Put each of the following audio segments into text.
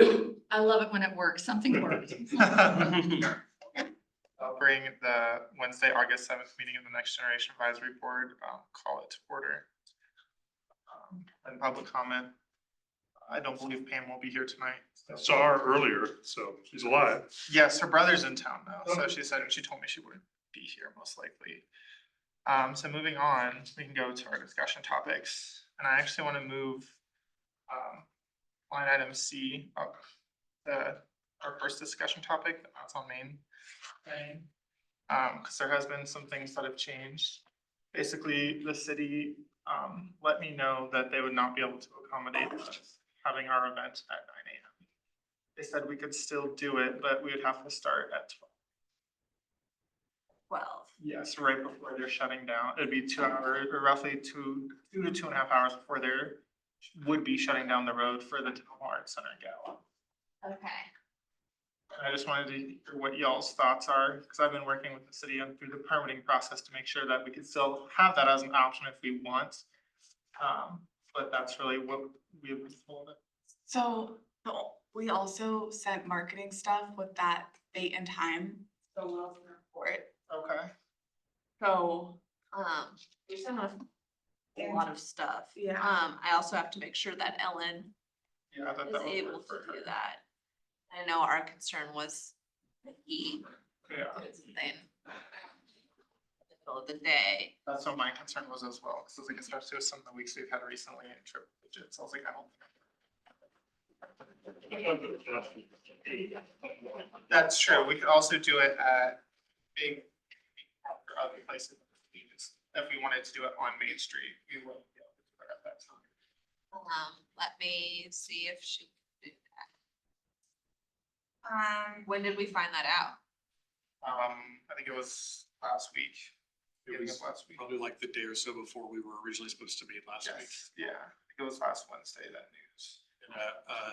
I love it when it works. Something worked. I'll bring the Wednesday, August 7th meeting of the Next Generation Advisory Board, call it to order. And public comment. I don't believe Pam will be here tonight. Saw her earlier, so she's alive. Yes, her brother's in town now, so she told me she wouldn't be here most likely. So moving on, we can go to our discussion topics, and I actually want to move line item C up our first discussion topic. That's on main thing, because there has been some things that have changed. Basically, the city let me know that they would not be able to accommodate us having our event at 9 a.m. They said we could still do it, but we would have to start at 12. Yes, right before they're shutting down. It'd be 2 hours, or roughly two to 2.5 hours before they're would be shutting down the road for the Town Arts Center Gala. Okay. And I just wanted to hear what y'all's thoughts are, because I've been working with the city and through the permitting process to make sure that we could still have that as an option if we want. But that's really what we have told it. So we also sent marketing stuff with that date and time. So we'll also report. Okay. So We sent a lot of stuff. Yeah. I also have to make sure that Ellen Yeah, that is would able work to for do her. that. I know our concern was the heat, Yeah, something in the middle of the day. that's what my concern was as well, because like especially with some of the weeks we've had recently in triple digits, I was like, I don't. That's true. We could also do it at big or other places. If we wanted to do it on Main Street, we would be able to do it at that time. Let me see if she can do that. When did we find that out? I think it was last week. It Beginning was of last week. probably like the day or so before we were originally supposed to meet last week. Yes, yeah, I think it was last Wednesday, that news. And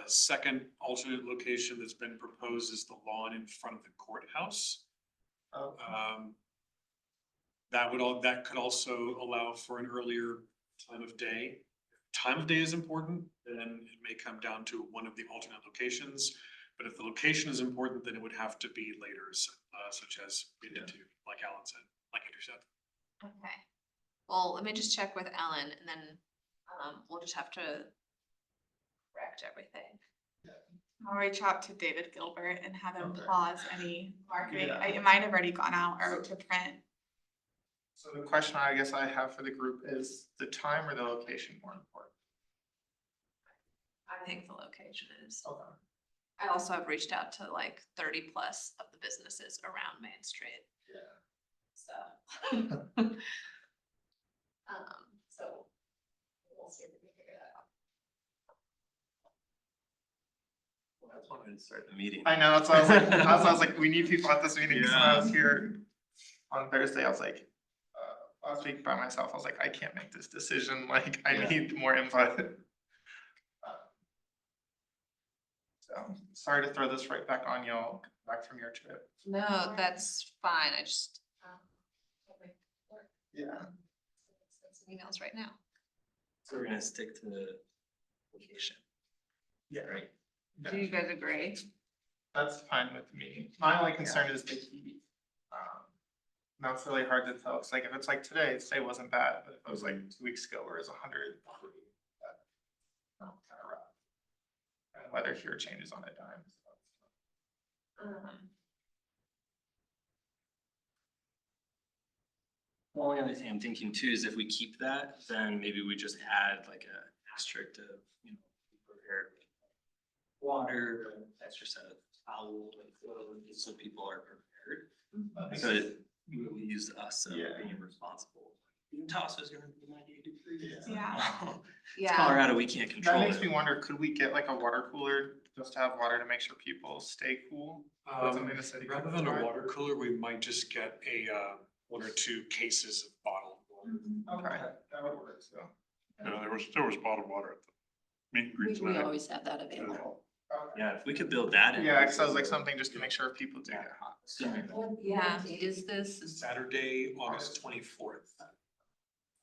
a second alternate location that's been proposed is the lawn in front of the courthouse. That could also allow for an earlier time of day. Time of day is important, then it may come down to one of the alternate locations. But if the location is important, then it would have to be later, such as we did to, like Alan said, like Andrew said. Okay. Well, let me just check with Ellen and then we'll just have to correct everything. I'll reach out to David Gilbert and have him Okay. pause any marketing. Yeah. It might have already gone out or to print. So the question I guess I have for the group is the time or the location more important? I think the location is. Okay. I also have reached out to like 30+ of the businesses around Main Street, Yeah. so. So we'll see if we can figure that out. That's when we start the meeting. I know, that's why I was like, I was like, we need people at this meeting, so when I Yeah. was here on Thursday, I was like, last week by myself, I was like, I can't make this decision, like, I Yeah. need more input. So, sorry to throw this right back on y'all, back from your trip. No, that's fine, I just. Yeah. Send some emails right now. So we're gonna stick to the location. Yeah. Right. Do you guys agree? That's fine with me. My only concern is the heat. That's really hard to tell. It's like, if it's like today wasn't bad, but if it was like 2 weeks ago where it was 100. Kind of rough. And weather here changes on a dime. The only other thing I'm thinking too is if we keep that, then maybe we just add like a asterisk of, you know, be prepared with water, extra set of towel, and clothes, so people are prepared. So we use us Yeah. being responsible. Utah is gonna be 98 degrees. Yeah. It's Yeah, Colorado, we can't That control makes me it. wonder, could we get like a water cooler just to have water to make sure people stay cool? Something the city could Rather than a provide? water cooler, we might just get a 1 or 2 cases of bottled water. Okay, that would work, so. No, there was bottled water at the meet and greet We tonight. always have that available. Okay. Yeah, if we could build that in. Yeah, cause I was like something just to make sure people do get hot. Yeah. Is this? Saturday, August 24th. so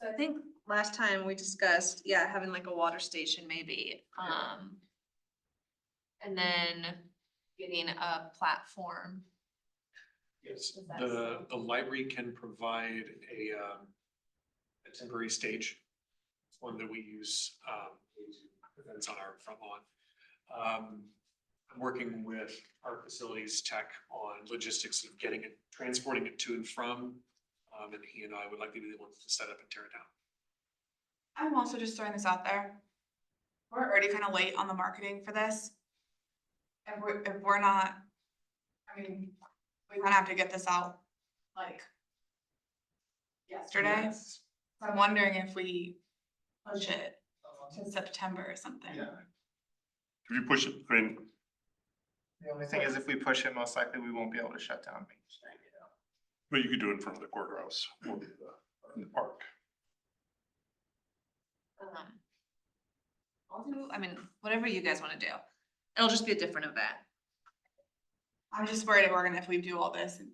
I think last time we discussed, having like a water station maybe, And then getting a platform. Yes, Is that the library can provide a temporary stage. It's one that we use, events on our front lawn. I'm working with our facilities tech on logistics of getting it, transporting it to and from. And he and I would like to be the ones to set up and tear it down. I'm also just throwing this out there. We're already kind of late on the marketing for this. If we're not, I mean, we kind of have to get this out like yesterday. Yes. So I'm wondering if we push it to September or something. Yeah. If you push it, I mean, The only thing is if we push it, most likely we won't be able to shut down Main Street. but you could do it in front of the courthouse or in the park. I'll do, I mean, whatever you guys wanna do. It'll just be a different event. I'm just worried if we do all this and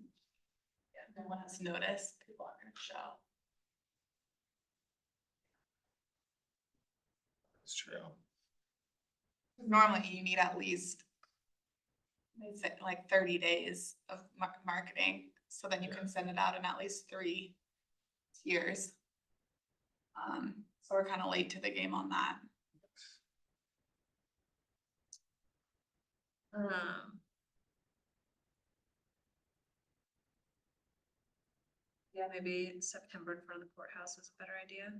no one has noticed, people aren't gonna show. It's true. Normally you need at least they say like 30 days of marketing, so then you can send it out in at least 3 years. So we're kind of late to the game on that. Yeah, maybe September in front of the courthouse is a better idea.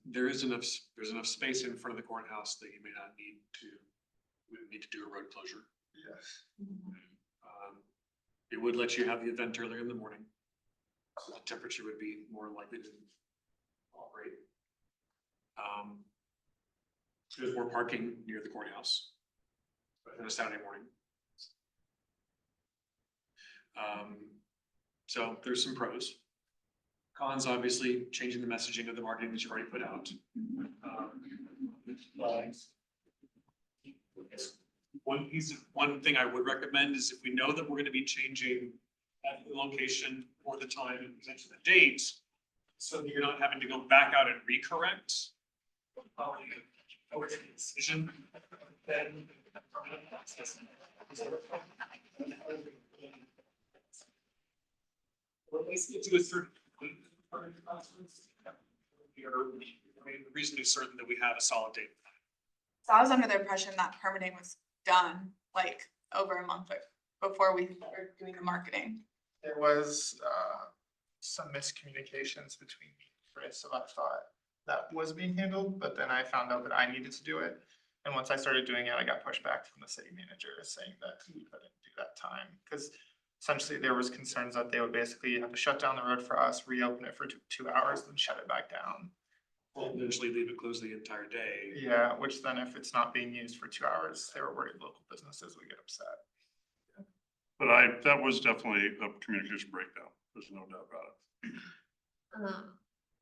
There's enough space in front of the courthouse that you may not need to, we would need to do a road closure. Yes. It would let you have the event earlier in the morning. So the temperature would be more likely to operate. There's more parking near the courthouse. But on a Saturday morning. So there's some pros. Cons, obviously, changing the messaging of the marketing that you've already put out. One thing I would recommend is if we know that we're gonna be changing the location or the time and potentially the date, so that you're not having to go back out and recorrect. Decision, then. What we need to do is for. Reasonably certain that we have a solid date. So I was under the impression that permitting was done like over a month before we were doing the marketing. There was some miscommunications between me and Chris, so I thought that was being handled, but then I found out that I needed to do it. And once I started doing it, I got pushed back from the city manager saying that we couldn't do that time. Cause essentially there was concerns that they would basically have to shut down the road for us, reopen it for 2 hours, then shut it back down. Well, eventually leave it closed the entire day. Yeah, which then if it's not being used for 2 hours, they were worried local businesses would get upset. But that was definitely a communication breakdown. There's no doubt about it.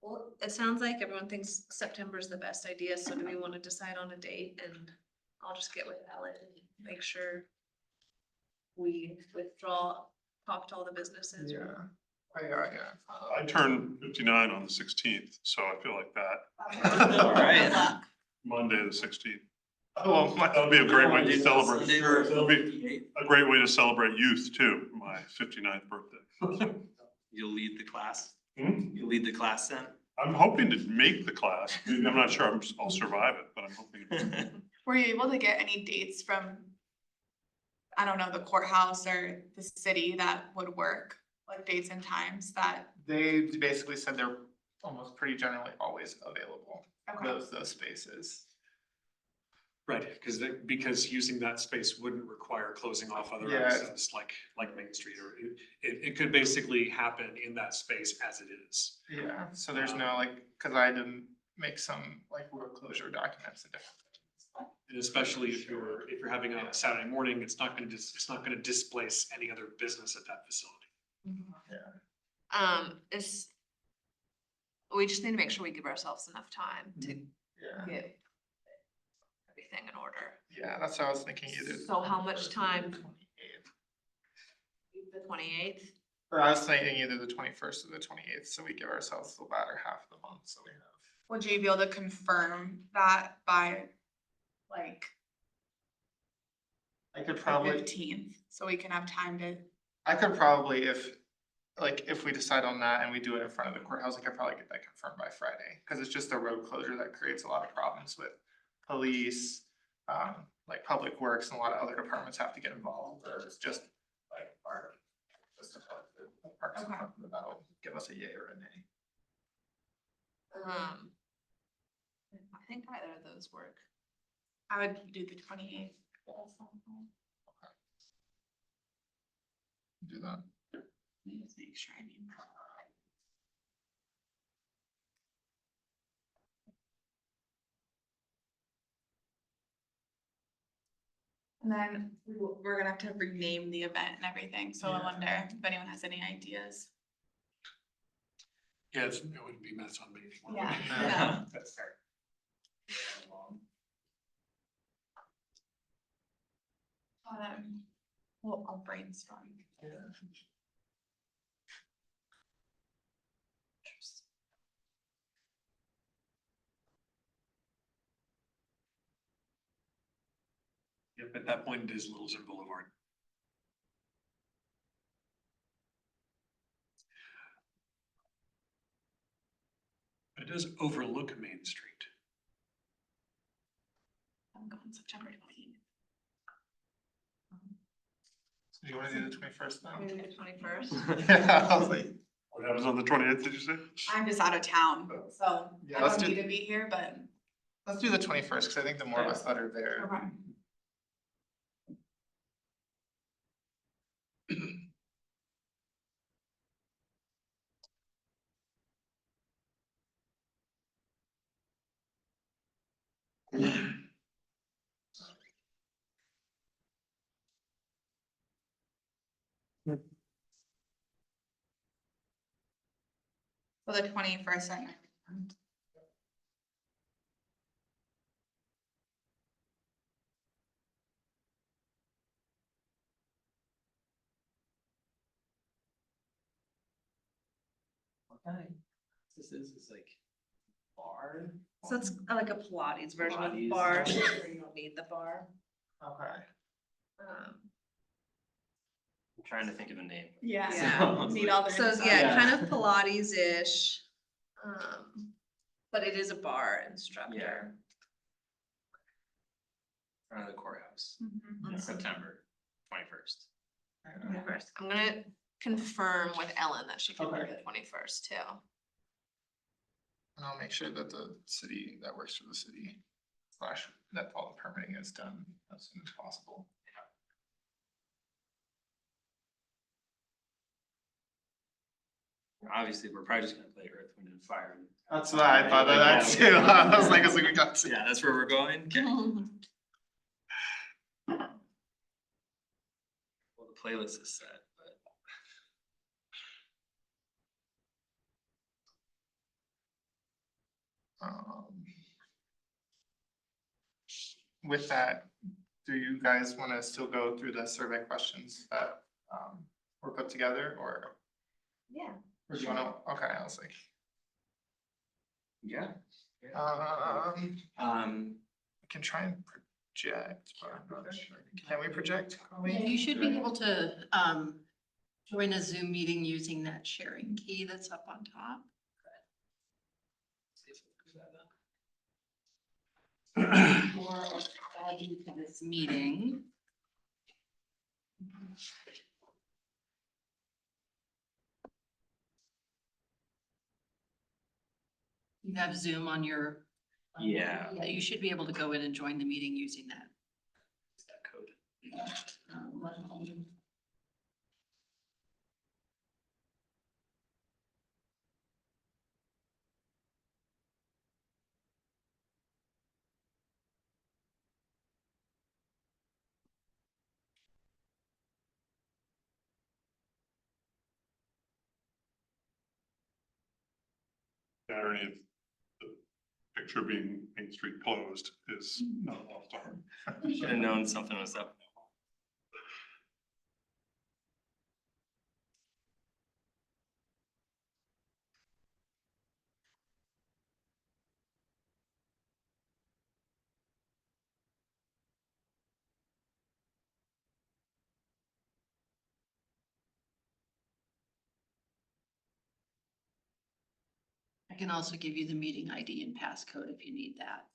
Well, it sounds like everyone thinks September is the best idea, so do we wanna decide on a date? And I'll just get with Ellen and make sure we talk to all the businesses. I turned 59 on the 16th, so I feel like that, All right. Monday the 16th. Oh, That'll be a great way to celebrate. Sunday the It'll be 58th. a great way to celebrate youth too, my 59th birthday. You'll lead the class. Hmm? You'll lead the class then. I'm hoping to make the class. I'm not sure I'll survive it, but I'm hoping to. Were you able to get any dates from, I don't know, the courthouse or the city that would work? Like dates and times that, They basically said they're almost pretty generally always available, okay, those spaces. Right, because using that space wouldn't require closing off other Yeah. access like Main Street, or it could basically happen in that space as it is. Yeah, so there's no like, cause I had to make some like road closure documents and different things. And especially if you're having a Saturday morning, it's not gonna displace any other business at that facility. We just need to make sure we give ourselves enough time to Yeah, get everything in order. yeah, that's what I was thinking either. So how much time? 28th. The 28th? Or I was thinking either the 21st or the 28th, so we give ourselves the latter half of the month, so we have. would you be able to confirm that by like I could the probably, 15th, so we can have time to, if we decide on that and we do it in front of the courthouse, I could probably get that confirmed by Friday. Cause it's just a road closure that creates a lot of problems with police, like public works and a lot of other departments have to get involved, or it's just like our. Parks Okay. Department, that'll give us a yay or a nay. I think either of those work. I would do the 28th. Do that. Let me just make sure I mean. And then we're gonna have to rename the event and everything, so I Yeah. wonder if anyone has any ideas. Yeah, it wouldn't be Marathon Baby. Yeah. That's fair. Well, I'll brainstorm. Yep, at that point, it is Littleton Boulevard. It does overlook Main Street. I'm going September 28th. So do you wanna do the 21st now? Maybe the 21st. Yeah, I was like, What happens on the 28th, did you say? I'm just out of town, so Yeah, I let's don't do- need to be here, but. let's do the 21st, cause I think the more of us that are there. Okay. So the 21st at night. Okay. This is like bar. So it's like a Pilates version of Pilates. bar, so where you don't need the bar. Okay. I'm trying to think of a name. Yeah. Yeah. Need all the. So info. yeah, Yeah. kind of Pilates-ish. But it is a bar instructor. Front of the courthouse, Mhm. in September 21st. 21st. I'm gonna confirm with Ellen that she can do Okay. the 21st too. And I'll make sure that the city, that works for the city, that all the permitting is done as soon as possible. Obviously, we're probably just gonna play Earth, Wind and Fire. That's what I thought of that too. I was like, we got to. Yeah, that's where we're going, okay. Well, the playlist is set, but. With that, do you guys wanna still go through the survey questions that were put together, or Yeah. do you wanna, okay, I was like, Yeah. we can try and project, but I'm not sure. Can we project? Yeah, you should be able to, join a Zoom meeting using that sharing key that's up on top. Or add you to this meeting. You have Zoom on your. Yeah. Yeah, you should be able to go in and join the meeting using that. That code. The irony of the picture being Main Street closed is not lost on. Should have known something was up. I can also give you the meeting ID and passcode if you need that.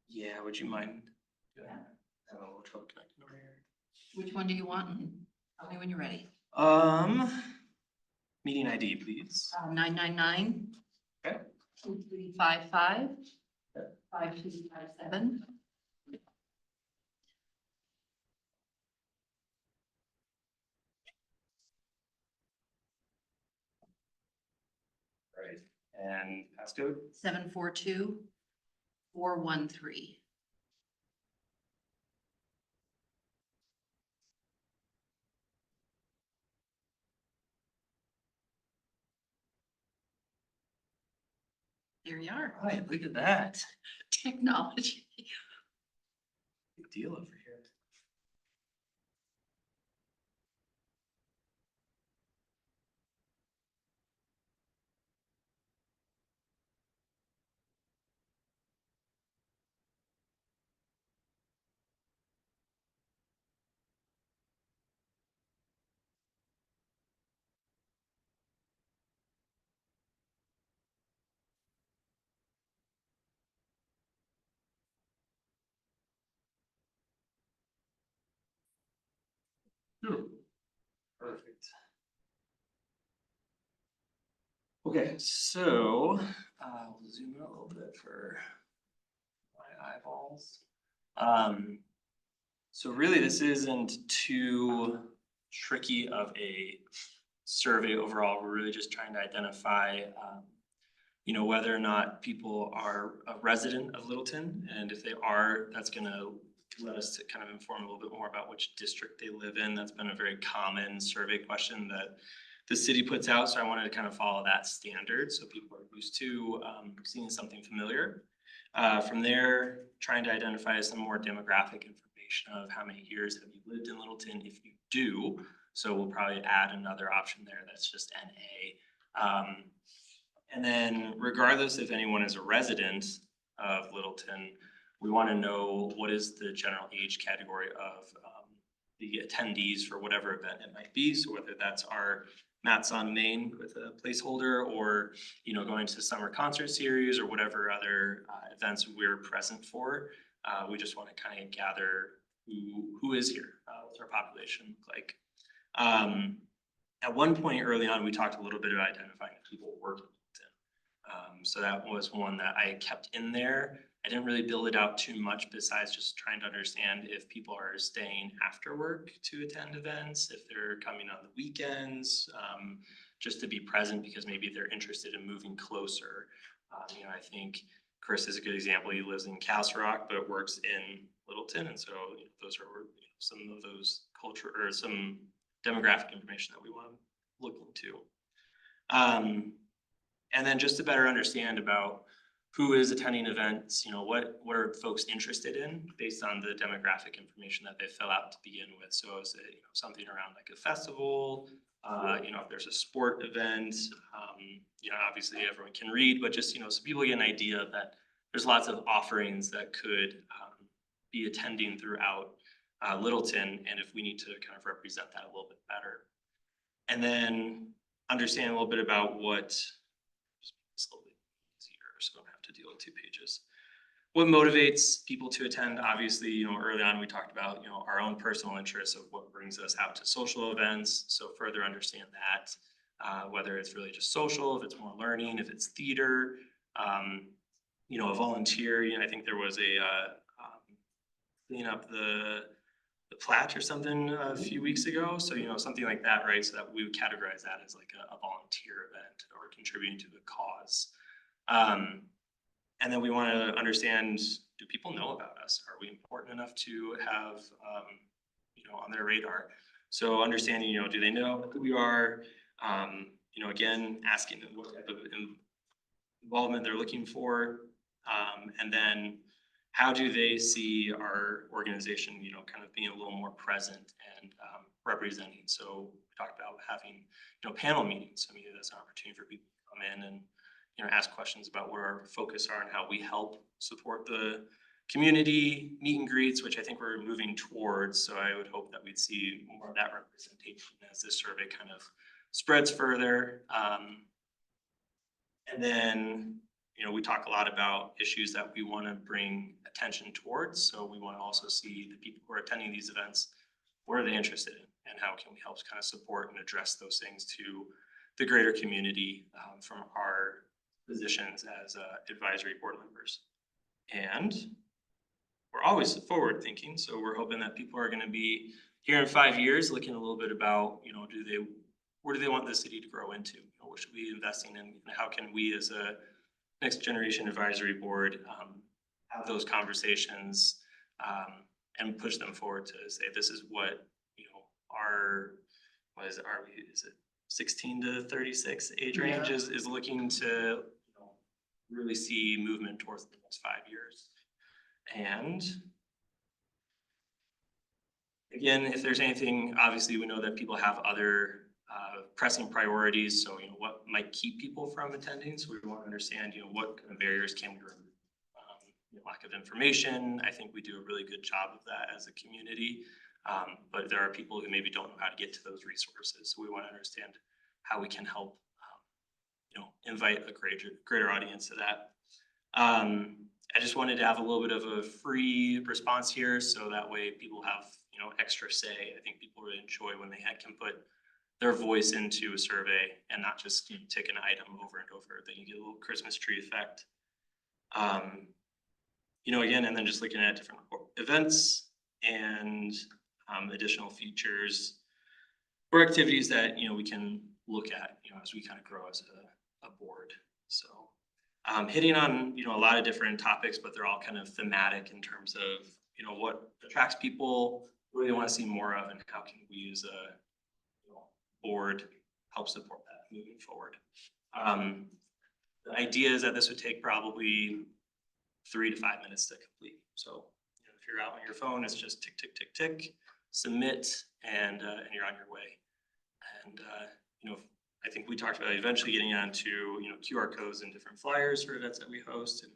Yeah, would you mind? doing that? I have a little trouble connecting over here. Which one do you want? And tell me when you're ready. Meeting ID, please. 999. Okay. 2355. 5257. Right. And passcode? 742 413. There you are. All right, look at that. Technology. Big deal over here. Perfect. Okay, so we'll zoom in a little bit for my eyeballs. So really, this isn't too tricky of a survey overall. We're really just trying to identify, whether or not people are a resident of Littleton, and if they are, that's gonna let us to kind of inform a little bit more about which district they live in. That's been a very common survey question that the city puts out, so I wanted to kind of follow that standard, so people are used to seeing something familiar. From there, trying to identify some more demographic information of how many years have you lived in Littleton, if you do. So we'll probably add another option there that's just NA. And then regardless if anyone is a resident of Littleton, we want to know what is the general age category of the attendees for whatever event it might be. So whether that's our Mats on Main with a placeholder, or going to summer concert series, or whatever other events we're present for. We just want to kind of gather who is here, what's our population look like. At one point early on, we talked a little bit about identifying people working. So that was one that I kept in there. I didn't really build it out too much besides just trying to understand if people are staying after work to attend events, if they're coming on the weekends, just to be present because maybe they're interested in moving closer. I think Chris is a good example. He lives in Castle Rock, but works in Littleton. And so those are some of those culture or some demographic information that we want to look into. And then just to better understand about who is attending events, what are folks interested in based on the demographic information that they fill out to begin with. So is it something around like a festival, if there's a sport event, obviously everyone can read, but just, so people get an idea that there's lots of offerings that could be attending throughout Littleton, and if we need to kind of represent that a little bit better. And then understand a little bit about what, just a little bit easier so I don't have to deal with 2 pages. What motivates people to attend? Obviously, early on we talked about, our own personal interests of what brings us out to social events. So further understand that, whether it's really just social, if it's more learning, if it's theater, a volunteer. I think there was a clean up the Platte or something a few weeks ago. So, something like that, right? So that we would categorize that as like a volunteer event or contributing to the cause. And then we want to understand, do people know about us? Are we important enough to have, on their radar? So understanding, do they know who we are? Again, asking them what type of involvement they're looking for. And then how do they see our organization, kind of being a little more present and representing? So we talked about having, panel meetings. So maybe that's an opportunity for people to come in and, ask questions about where our focus are and how we help support the community meet and greets, which I think we're moving towards. So I would hope that we'd see more of that representation as this survey kind of spreads further. And then you know, we talk a lot about issues that we want to bring attention towards. So we want to also see the people who are attending these events, what are they interested in? And how can we help kind of support and address those things to the greater community from our positions as advisory board members. And we're always forward thinking. So we're hoping that people are going to be here in 5 years looking a little bit about, you know, where do they want the city to grow into? You know, what should we be investing in? And how can we as a next generation advisory board have those conversations and push them forward to say, this is what, you know, is it 16 to 36 age range is looking to, you know, really see movement towards the next 5 years. And again, if there's anything, obviously we know that people have other pressing priorities. So, you know, what might keep people from attending? So we want to understand, you know, what kind of barriers can we remove? Lack of information. I think we do a really good job of that as a community. But there are people who maybe don't know how to get to those resources. So we want to understand how we can help, you know, invite a greater audience to that. I just wanted to have a little bit of a free response here, so that way people have, you know, extra say. I think people really enjoy when they can put their voice into a survey and not just, you know, tick an item over and over. Then you get a little Christmas tree effect. You know, again, and then just looking at different events and additional features or activities that, you know, we can look at, you know, as we kind of grow as a board. So hitting on, you know, a lot of different topics, but they're all kind of thematic in terms of, you know, what attracts people, what do they want to see more of, and how can we as a, you know, board help support that moving forward. The idea is that this would take probably 3 to 5 minutes to complete. So, you know, if you're out on your phone, it's just tick, tick, tick, tick, submit, and you're on your way. And, you know, I think we talked about eventually getting onto, you know, QR codes and different flyers for events that we host, and,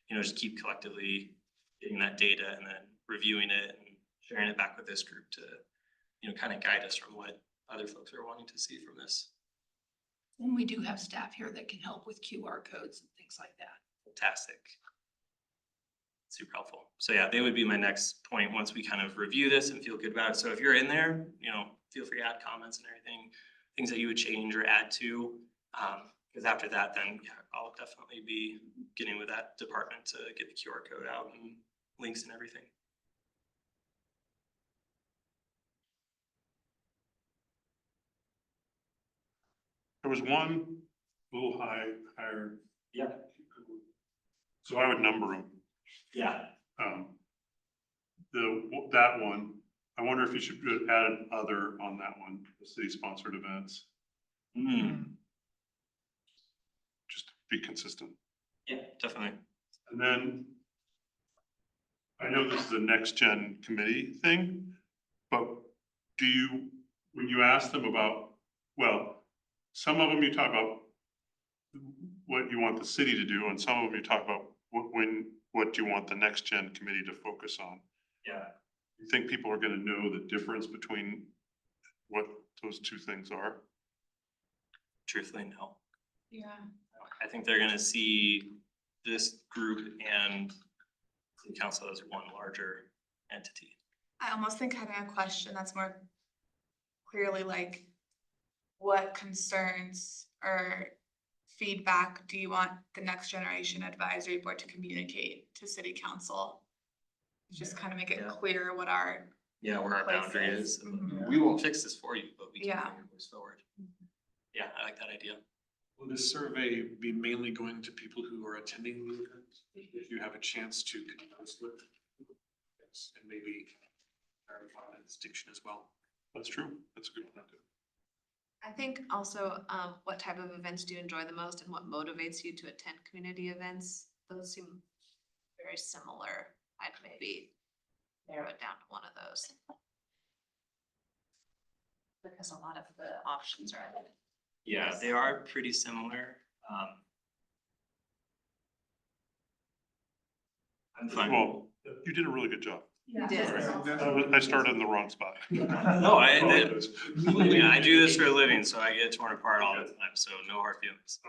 you know, just keep collectively getting that data and then reviewing it and sharing it back with this group to, you know, kind of guide us from what other folks are wanting to see from this. And we do have staff here that can help with QR codes and things like that. Fantastic. Super helpful. So yeah, they would be my next point once we kind of review this and feel good about it. So if you're in there, you know, feel free to add comments and everything, things that you would change or add to. Because after that, then yeah, I'll definitely be getting with that department to get the QR code out and links and everything. There was one a little higher. Yeah. So I would number them. Yeah. That one, I wonder if you should add an other on that one, the city sponsored events, just to be consistent. Yeah, definitely. And then I know this is a next gen committee thing, but when you ask them about, well, some of them you talk about what you want the city to do, and some of them you talk about what do you want the next gen committee to focus on? Yeah. You think people are gonna know the difference between what those two things are? Truthfully, no. Yeah. I think they're gonna see this group and the council as one larger entity. I almost think having a question that's more clearly like, what concerns or feedback do you want the next generation advisory board to communicate to city council? Just kind of make it Yeah. clear what our, Yeah, where our boundary is. Places. Mhm. We won't fix this for you, but we can Yeah. bring your voice forward. Yeah, I like that idea. Will this survey be mainly going to people who are attending the event? If you have a chance to converse with, yes, and maybe clarify that distinction as well. That's true. That's a good point. I think also, what type of events do you enjoy the most and what motivates you to attend community events? Those seem very similar. I'd maybe narrow it down to one of those. Because a lot of the options are. Yeah, they are pretty similar. I'm fine. Well, you did a really good job. You did. I started in the wrong spot. No, I do this for a living, so I get torn apart all the time, so no hard feelings.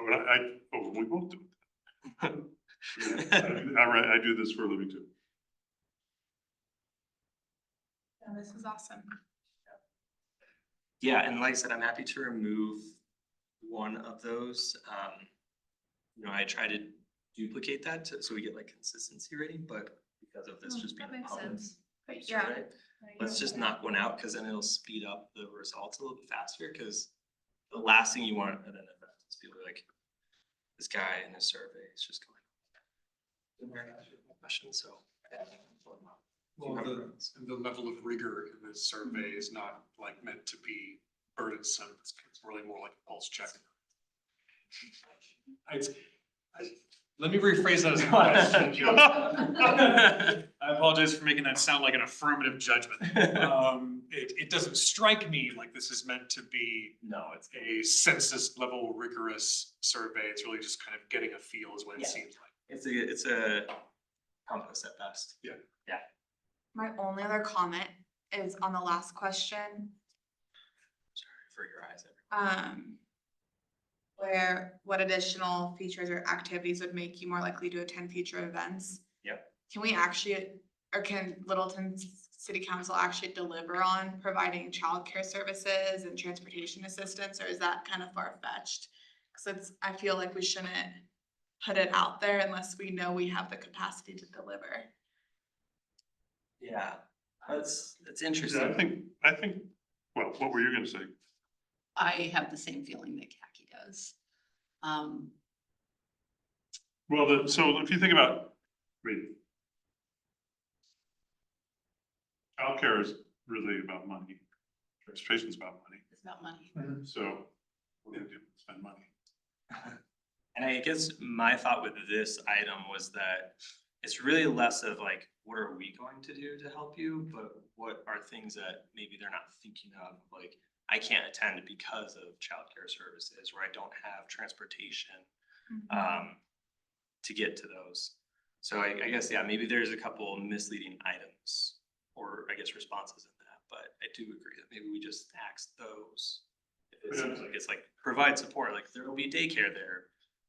We both do. I do this for a living too. Yeah, this is awesome. Yeah, and like I said, I'm happy to remove one of those. I try to duplicate that so we get like consistency rating, but because of this just being That a makes public sense. But yeah, survey, let's just knock one out, cause then it'll speed up the results a little bit faster, cause the last thing you want at an event is people like, this guy in his survey is just going. Question, so. Well, the level of rigor in this survey is not like meant to be burdensome, it's really more like a pulse check. Let me rephrase that as a question, Joe. I apologize for making that sound like an affirmative judgment. It doesn't strike me like this is meant to be No, it's a census level rigorous survey. It's really just kind of getting a feel is what it Yeah. seems like. it's a compass at best. my only other comment is on the last question, Sorry for your eyes. where what additional features or activities would make you more likely to attend future events? Yep. Can we actually, or can Littleton City Council actually deliver on providing childcare services and transportation assistance, or is that kind of far-fetched? Cause I feel like we shouldn't put it out there unless we know we have the capacity to deliver. Yeah, that's Yeah, interesting. I think, well, what were you gonna say? I have the same feeling that Khaki does. Well, so if you think about, I mean, childcare is really about money. Transportation's about money. It's about money. So we're gonna do, spend money. And I guess my thought with this item was that it's really less of like, what are we going to do to help you? But what are things that maybe they're not thinking of, like, I can't attend because of childcare services, or I don't have transportation to get to those. So I guess, yeah, maybe there's a couple misleading items, or I guess responses in that, but I do agree that maybe we just axe those. If it seems like it's like, provide support, like there will be daycare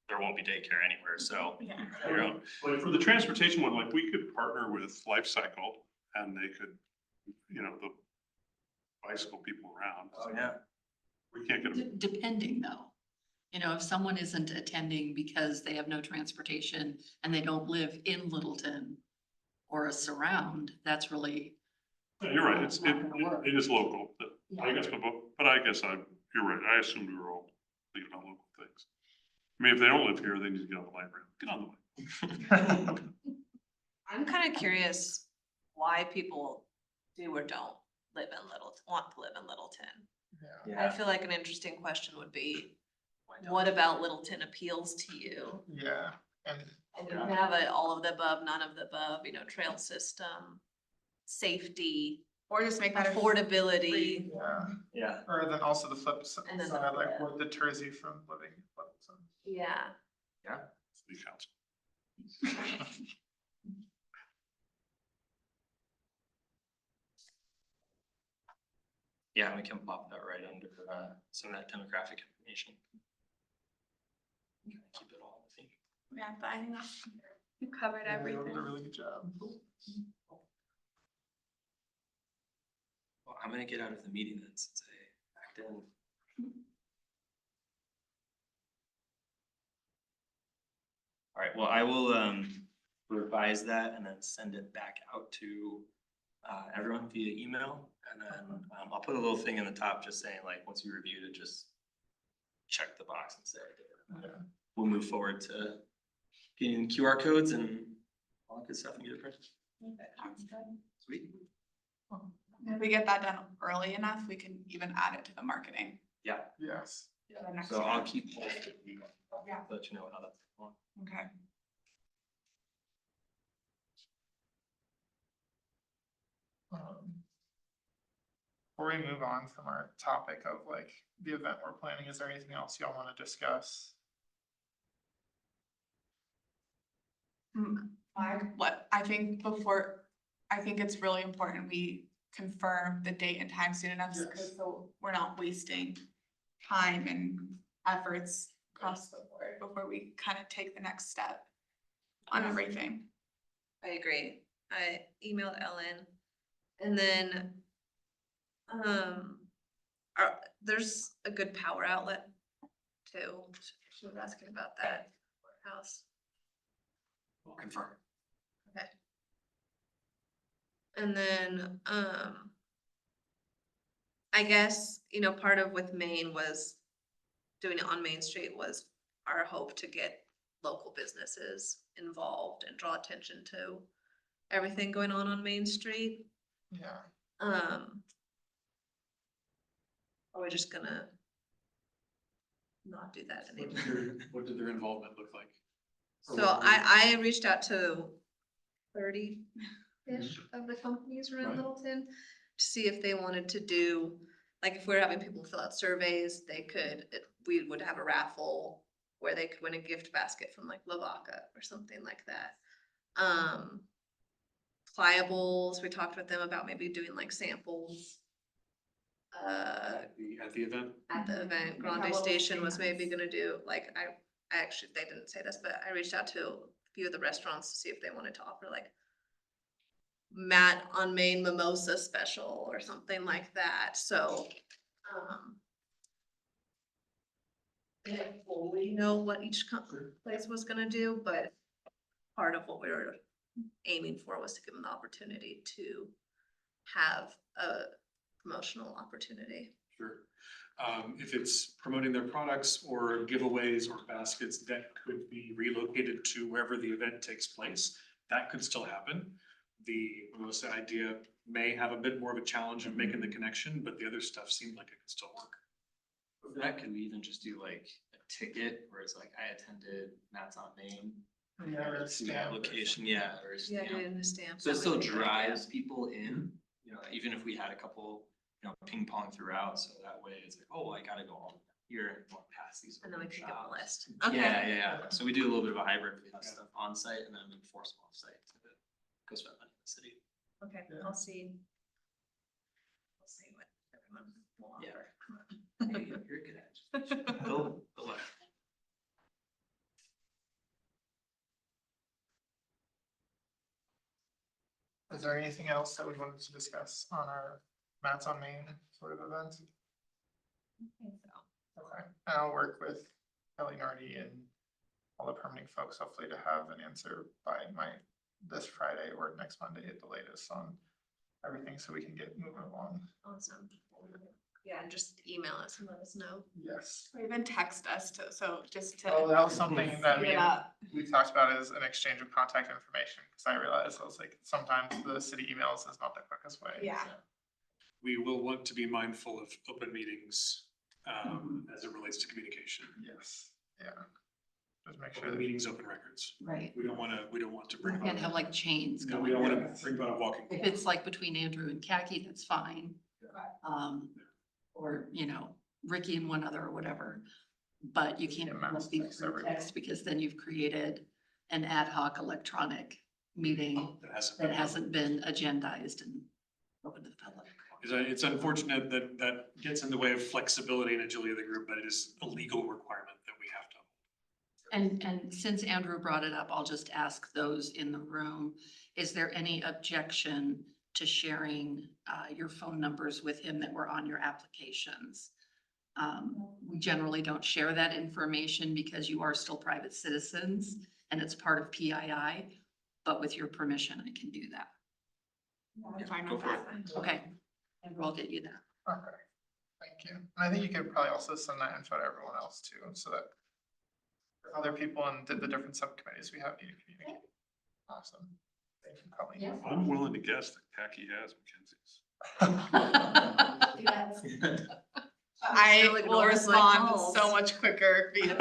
there won't be daycare anywhere, so. Yeah. You know, Like for the transportation one, like we could partner with Life Cycle and they could, the bicycle people around. oh yeah, We can't get them. Depending though, if someone isn't attending because they have no transportation and they don't live in Littleton or a surround, that's really, Yeah, you're right, It's not gonna work. it is local, but I Yeah. guess, but I guess you're right, I assumed we were all thinking about local things. I mean, if they don't live here, they need to get on the light rail, get on the light. I'm kind of curious why people do or don't want to live in Littleton. I Yeah, feel like an interesting question would be, why don't- what about Littleton appeals to you? yeah, and And you have all of the above, none of the above, trail system, safety, Or just make that affordability. yeah, Yeah, or then also the flip side, And then like what deters you from living in Littleton? Yeah. City council. yeah, we can pop that right under some of that demographic information. Keep it all the same. Yeah, but I think you covered Yeah, you everything. did a really good job. Well, I'm gonna get out of the meeting then since I backed in. All right, well, I will revise that and then send it back out to everyone via email. And then I'll put a little thing in the top just saying like, once you reviewed it, just check the box and say, Yeah. we'll move forward to getting QR codes and all that good stuff and get it printed. Sounds good. Sweet. If we get that done early enough, we can even add it to the marketing. Yes. for the next So I'll one. keep posted. Yeah. Let you know how that's going. Okay. Before we move on from our topic of like the event we're planning, is there anything else y'all wanna discuss? I think it's really important we confirm the date and time soon enough, Yes. so we're not wasting time and efforts across the board before we kind of take the next step on everything. I agree. I emailed Ellen and then, there's a good power outlet too. She was asking about that courthouse. We'll confirm. Okay. And then, I guess, you know, part of with Maine was doing it on Main Street was our hope to get local businesses involved and draw attention to everything going on Main Street. Yeah. Are we just gonna not do that What anymore? what did their involvement look like? So I reached out to 30-ish of the companies around Right. Littleton to see if they wanted to do, like if we're having people fill out surveys, they could, we would have a raffle where they could win a gift basket from like Lavaca or something like that. Pliables, we talked with them about maybe doing like samples. At the event? At the event, Like Grande a little Station was maybe stands. gonna do, like, I actually, they didn't say this, but I reached out to a few of the restaurants to see if they wanted to offer like Matt on Main mimosa special or something like that, so, I didn't fully know what each place was gonna do, but part of what we were aiming for was to give them the opportunity to have a promotional opportunity. Sure. If it's promoting their products or giveaways or baskets that could be relocated to wherever the event takes place, that could still happen. The mimosa idea may have a bit more of a challenge of making the connection, but the other stuff seemed like it could still work. For that, could we even just do like a ticket where it's like, I attended Matt's on Main? Yeah, or a See that stamp or location, yeah, or, Yeah, you know, doing the stamp. so it that still might be a good idea. drives people in, you know, even if we had a couple, you know, ping pong throughout, so that way it's like, oh, I gotta go all here and walk past these. And then we open can give them a shops. list. Okay. Yeah, yeah, so we do a little bit of a hybrid, we have stuff on site and then we enforce them off site, so that goes for money in the city. Okay, Yeah. I'll see. I'll see what everyone will Yeah. offer. You're good at it. They'll let. Is there anything else that we wanted to discuss on our Matt's on Main sort of event? Okay, and I'll work with Kelly Nardi and all the permitting folks, hopefully to have an answer by this Friday or next Monday at the latest on everything, so we can get moving along. Awesome. Yeah, and just email us and let us know. Yes. Or even text us to, so just to. Oh, that was something that speed it up. we talked about as an exchange of contact information, because I realized, I was like, sometimes the city emails is not the quickest way. Yeah. so. We will want to be mindful of open meetings, as it relates to communication. Yes, yeah. Just make sure Open that. meetings, open records. Right. We don't want to We bring about. can't have like chains No, going. we don't wanna bring about a walking. If it's like between Andrew and Khaki, that's fine. Or, you know, Ricky and one other or whatever. But you can't Yeah, have mass these text through everyone. text because then you've created an ad hoc electronic meeting That that hasn't been agendized and open to the public. It's unfortunate that that gets in the way of flexibility and agility of the group, but it is a legal requirement that we have to. And since Andrew brought it up, I'll just ask those in the room, is there any objection to sharing your phone numbers with him that were on your applications? We generally don't share that information because you are still private citizens and it's part of PII, but with your permission, I can do that. I'm fine Go with for that. Okay, and we'll get you that. Okay, thank you. And I think you could probably also send that info to everyone else too, so that other people and the different subcommittees we have need to communicate. Awesome. Thank you, Colleen. Yeah. I'm willing to guess that Khaki has Mackenzie's. I Still will ignores my respond calls. so much quicker via.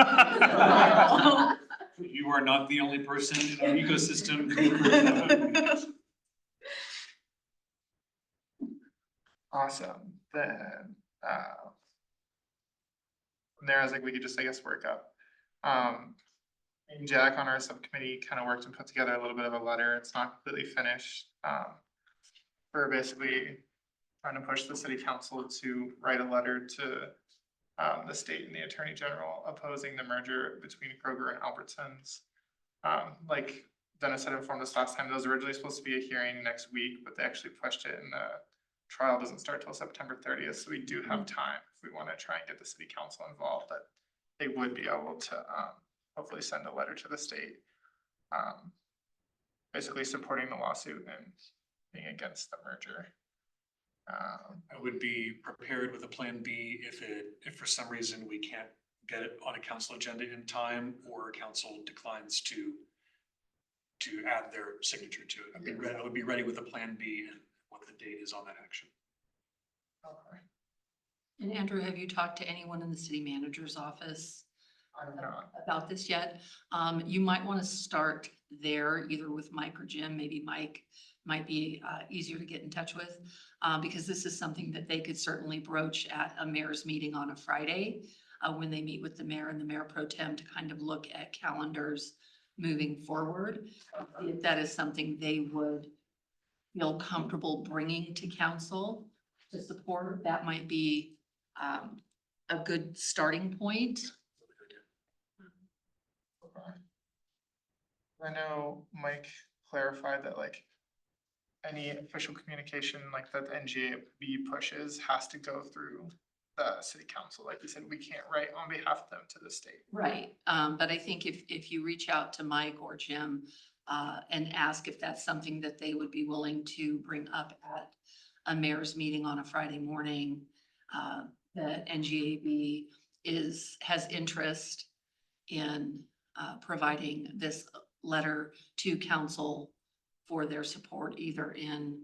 You are not the only person in our ecosystem. who- Awesome, then, from there, I was like, we could just, I guess, work up. Me and Jack on our subcommittee kind of worked and put together a little bit of a letter, it's not completely finished. We're basically trying to push the city council to write a letter to the state and the attorney general opposing the merger between Kroger and Albertsons. Like Dennis had informed us last time, those were originally supposed to be a hearing next week, but they actually pushed it and the trial doesn't start till September 30th, so we do have time if we want to try and get the city council involved, but they would be able to, hopefully send a letter to the state, basically supporting the lawsuit and being against the merger. I would be prepared with a plan B if for some reason we can't get it on a council agenda in time, or council declines to add their signature to it. I would be ready with a plan B and what the date is on that action. Okay. And Andrew, have you talked to anyone in the city manager's office I'm not. about this yet? You might want to start there, either with Mike or Jim. Maybe Mike might be easier to get in touch with, because this is something that they could certainly broach at a mayor's meeting on a Friday, when they meet with the mayor and the mayor pro tem to kind of look at calendars moving forward. If that is something they would feel comfortable bringing to council to support, that might be a good starting point. Okay. I know Mike clarified that like any official communication like that the NGAB pushes has to go through the city council. Like we said, we can't write on behalf of them to the state. Right, but I think if you reach out to Mike or Jim, and ask if that's something that they would be willing to bring up at a mayor's meeting on a Friday morning, the NGAB has interest in, providing this letter to council for their support, either in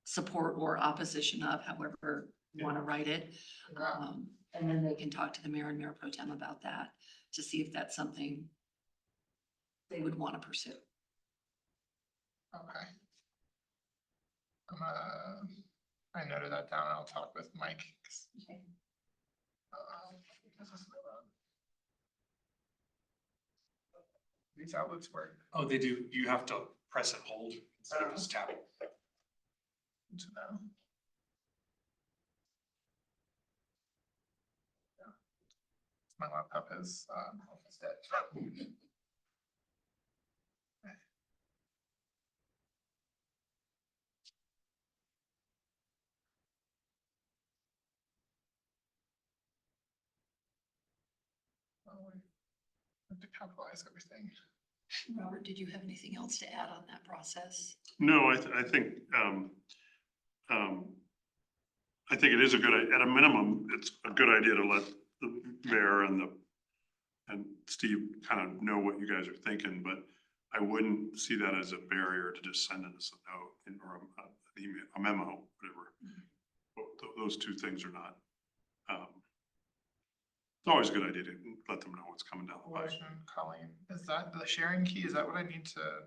support or opposition of, however you want to write it. And then they can talk to the mayor and mayor pro tem about that to see if that's something they would want to pursue. Okay. I noted that down and I'll talk with Mike. Okay. These outlets work. Oh, they do. You have to press and hold instead of just tapping. To know. Yeah. My laptop is almost dead. Oh, wait. I have to capitalize everything. Robert, did you have anything else to add on that process? No, I think, I think it is at a minimum, it's a good idea to let the mayor and Steve kind of know what you guys are thinking, but I wouldn't see that as a barrier to just sending us a note or an email, a memo, whatever. Those two things are not, it's always a good idea to let them know what's coming down the pipe. Question, Colleen, is that the sharing key? Is that what I need to?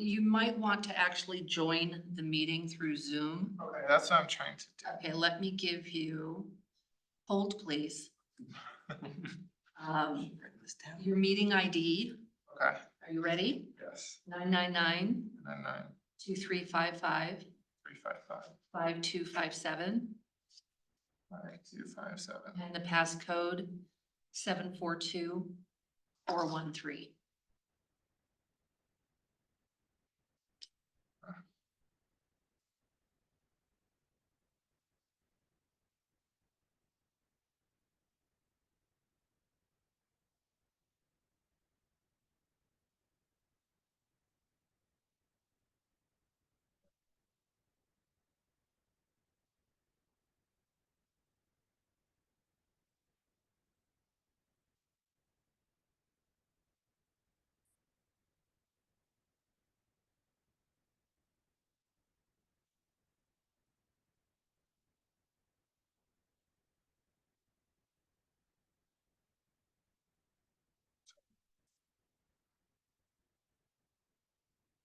You might want to actually join the meeting through Zoom. Okay, that's what I'm trying to do. Okay, let me give you, hold please. Your meeting ID, Okay, are you ready? yes, 999 and then 2355 355 5257 5257. and the passcode 742413.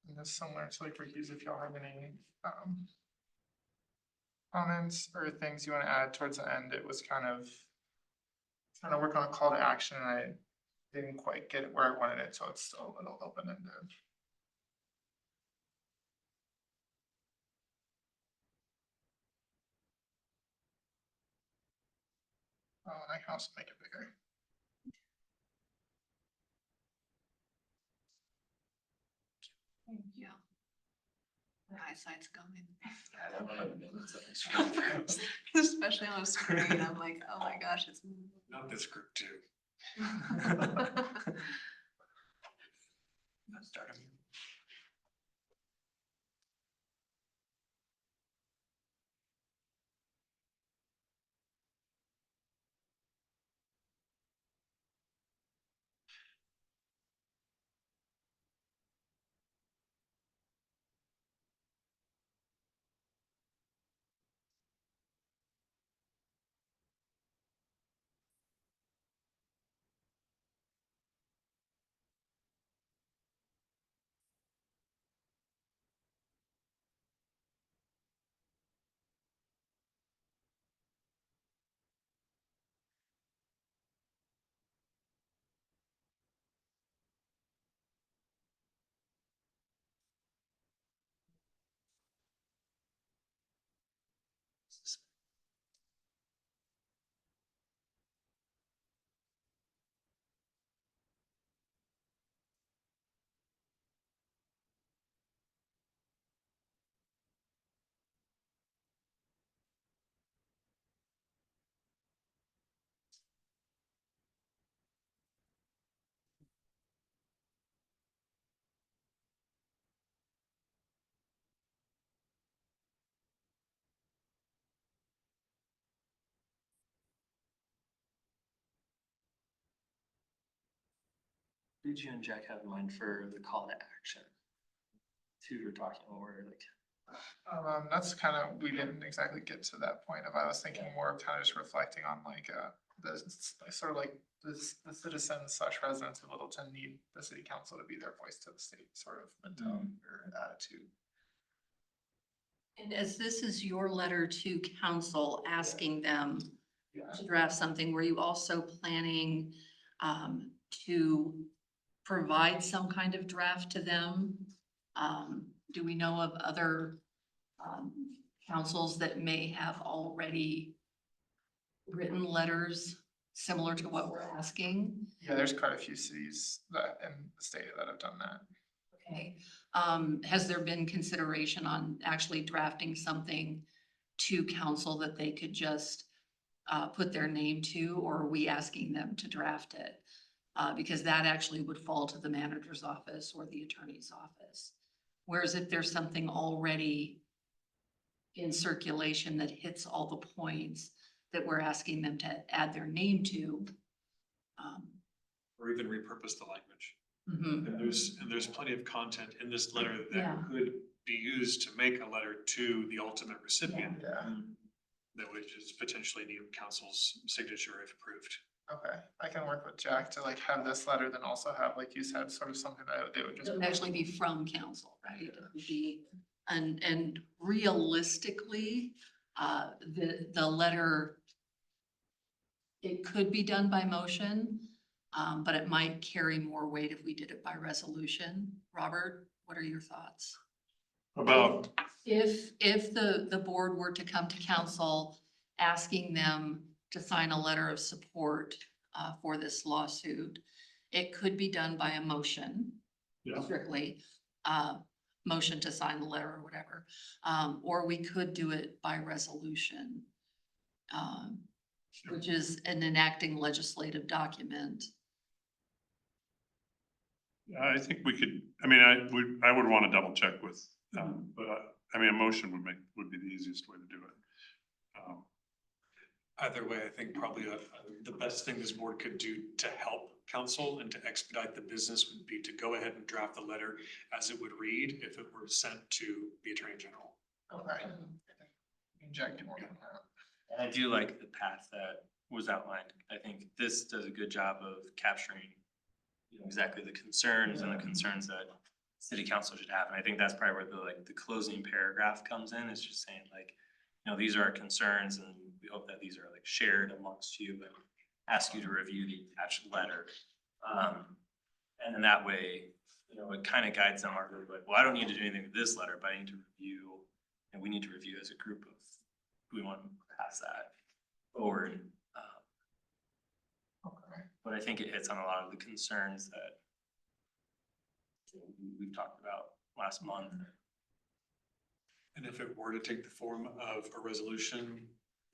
And that's similar to like reviews, if y'all have any comments or things you want to add towards the end. It was kind of trying to work on a call to action and I didn't quite get it where I wanted it, so it's still a little open-ended. my house and make it bigger. Yeah. My eyesight's going. Especially on a screen, I'm like, oh my gosh, it's. Not this group too. Start a meeting. Did you and Jack have in mind for the call to action? Two were talking over like. That's kind of, we didn't exactly get to that point of, I was thinking more of kind of just reflecting on like, the sort of like the citizens slash residents of Littleton need the city council to be their voice to the state sort of mentality or attitude. And as this is your letter to council asking them Yeah. to draft something, were you also planning to provide some kind of draft to them? Do we know of other councils that may have already written letters similar to what we're asking? Yeah, there's quite a few cities that in the state that have done that. Okay, has there been consideration on actually drafting something to council that they could just put their name to, or are we asking them to draft it? Because that actually would fall to the manager's office or the attorney's office. Whereas if there's something already in circulation that hits all the points that we're asking them to add their name to. Or even repurpose the language. Mhm. And there's plenty of content in this letter Yeah. that could be used to make a letter to the ultimate recipient. Yeah, That would just potentially need council's signature if approved. okay, I can work with Jack to like have this letter, then also have, like you said, sort of something that they would It just. would actually be from council, right? It would be, and realistically, the letter, it could be done by motion, but it might carry more weight if we did it by resolution. Robert, what are your thoughts? About, If the board were to come to council asking them to sign a letter of support for this lawsuit, it could be done by a motion. Yeah. Strictly, motion to sign the letter or whatever, or we could do it by resolution. Which is an enacting legislative document. I think we could, I mean, I would want to double check with, but I mean, a motion would be the easiest way to do it. Either way, I think probably the best thing this board could do to help council and to expedite the business would be to go ahead and draft the letter as it would read if it were sent to the Attorney General. Okay. Jack can work on that. And I do like the path that was outlined. I think this does a good job of capturing, you know, exactly the concerns and the concerns that city council should have. And I think that's probably where the closing paragraph comes in. It's just saying like, you know, these are our concerns and we hope that these are like shared amongst you and ask you to review the attached letter. And in that way, you know, it kind of guides them, are really like, well, I don't need to do anything with this letter, but I need to review, and we need to review as a group of, who we want to pass that forward. But I think it hits on a lot of the concerns that we've talked about last month. And if it were to take the form of a resolution,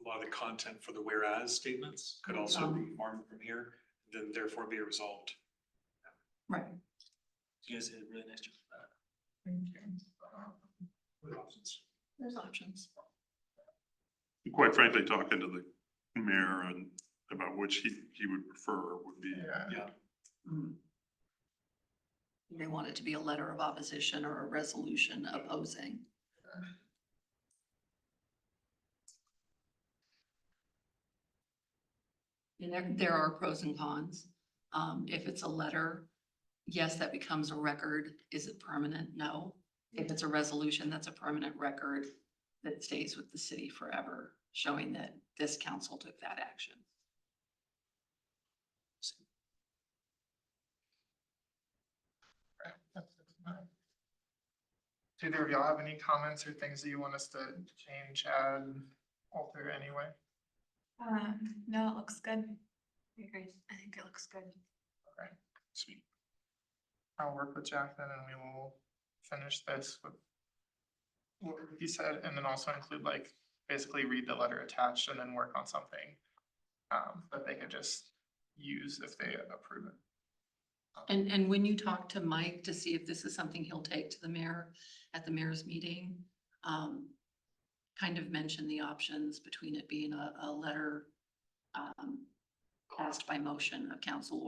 a lot of the content for the whereas statements could also be formed from here, then therefore be resolved. Right. You guys did a really nice job with that. Thank you. With options. There's options. Quite frankly, talking to the mayor and about which he would prefer would be. Yeah. Yeah, Mm. They want it to be a letter of opposition or a resolution opposing. And there are pros and cons. If it's a letter, yes, that becomes a record. Is it permanent? No. If it's a resolution, that's a permanent record that stays with the city forever, showing that this council took that action. Do either of y'all have any comments or things that you want us to change, add, alter anyway? No, it looks good. I agree. I think it looks good. Okay, sweet. I'll work with Jack then and we will finish this with what he said, and then also include like, basically read the letter attached and then work on something that they could just use if they approve it. And when you talk to Mike to see if this is something he'll take to the mayor at the mayor's meeting, kind of mention the options between it being a letter passed by motion of council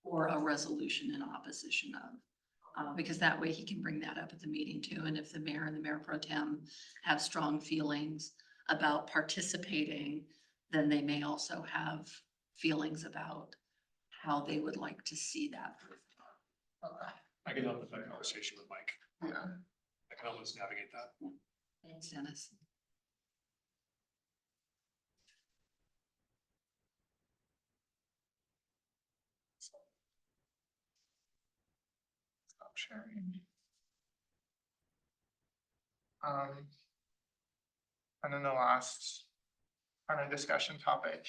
or a resolution in opposition of. Because that way he can bring that up at the meeting too. And if the mayor and the mayor pro tem have strong feelings about participating, then they may also have feelings about how they would like to see that. I can help with that conversation with Mike. Yeah. I can help us navigate that. Thanks, Dennis. Stop sharing. And then the last kind of discussion topic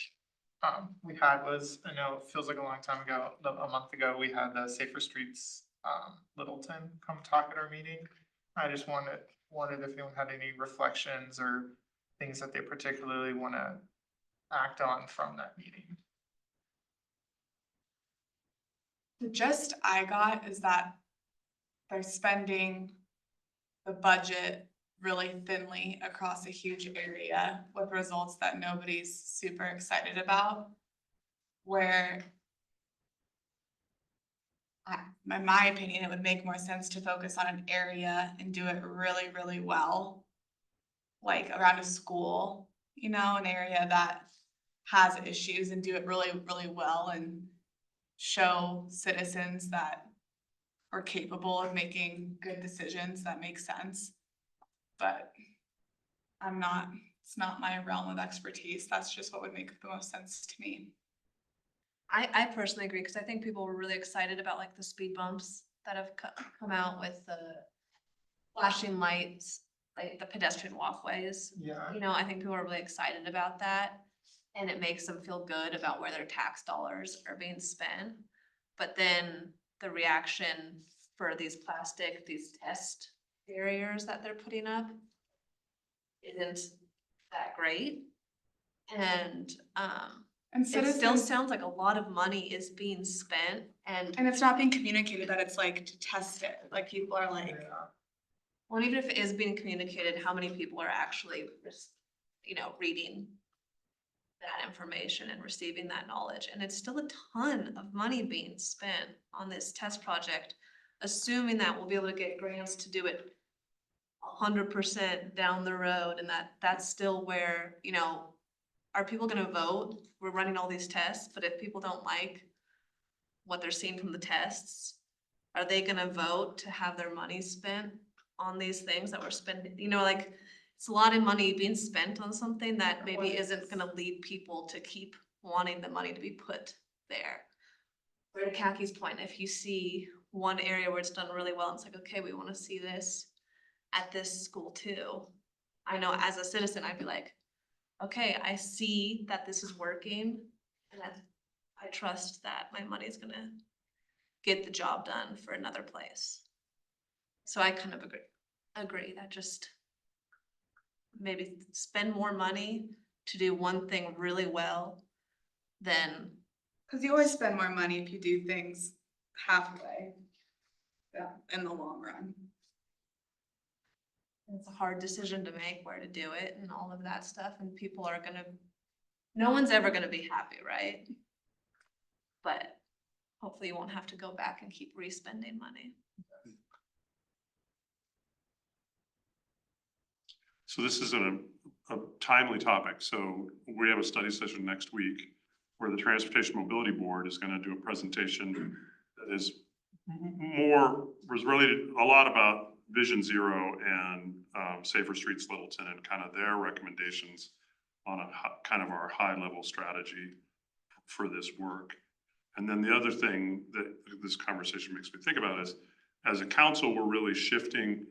we had was, I know it feels like a long time ago, a month ago, we had the Safer Streets Littleton come talk at our meeting. I just wondered if anyone had any reflections or things that they particularly want to act on from that meeting. The gist I got is that they're spending the budget really thinly across a huge area with results that nobody's super excited about. Where in my opinion, it would make more sense to focus on an area and do it really, really well. Like around a school, you know, an area that has issues, and do it really, really well and show citizens that are capable of making good decisions that make sense. But it's not my realm of expertise. That's just what would make the most sense to me. I personally agree, because I think people were really excited about like the speed bumps that have come out with the flashing lights, like the pedestrian walkways. Yeah. You know, I think people are really excited about that, and it makes them feel good about where their tax dollars are being spent. But then the reaction for these test barriers that they're putting up isn't that great. And it still citizens, sounds like a lot of money is being spent, and and it's not being communicated that it's like to test it, like people are like, well, even if it is being communicated, how many people are actually, you know, reading that information and receiving that knowledge? And it's still a ton of money being spent on this test project, assuming that we'll be able to get grants to do it 100% down the road, and that's still where, you know, are people gonna vote? We're running all these tests, but if people don't like what they're seeing from the tests, are they gonna vote to have their money spent on these things that we're spending? You know, like, it's a lot of money being spent on something that maybe isn't gonna lead people to keep wanting the money to be put there. Where to Kaki's point, if you see one area where it's done really well, it's like, okay, we wanna see this at this school too. I know as a citizen, I'd be like, okay, I see that this is working, and I trust that my money's gonna get the job done for another place. So I kind of agree that just maybe spend more money to do one thing really well than, Cause you always spend more money if you do things halfway. Yeah, in the long run. it's a hard decision to make where to do it and all of that stuff, and people are gonna, no one's ever gonna be happy, right? But hopefully you won't have to go back and keep re-spending money. So this is a timely topic. So we have a study session next week where the Transportation Mobility Board is gonna do a presentation that is was related a lot about Vision Zero and Safer Streets Littleton and kind of their recommendations on kind of our high level strategy for this work. And then the other thing that this conversation makes me think about is, as a council, we're really shifting,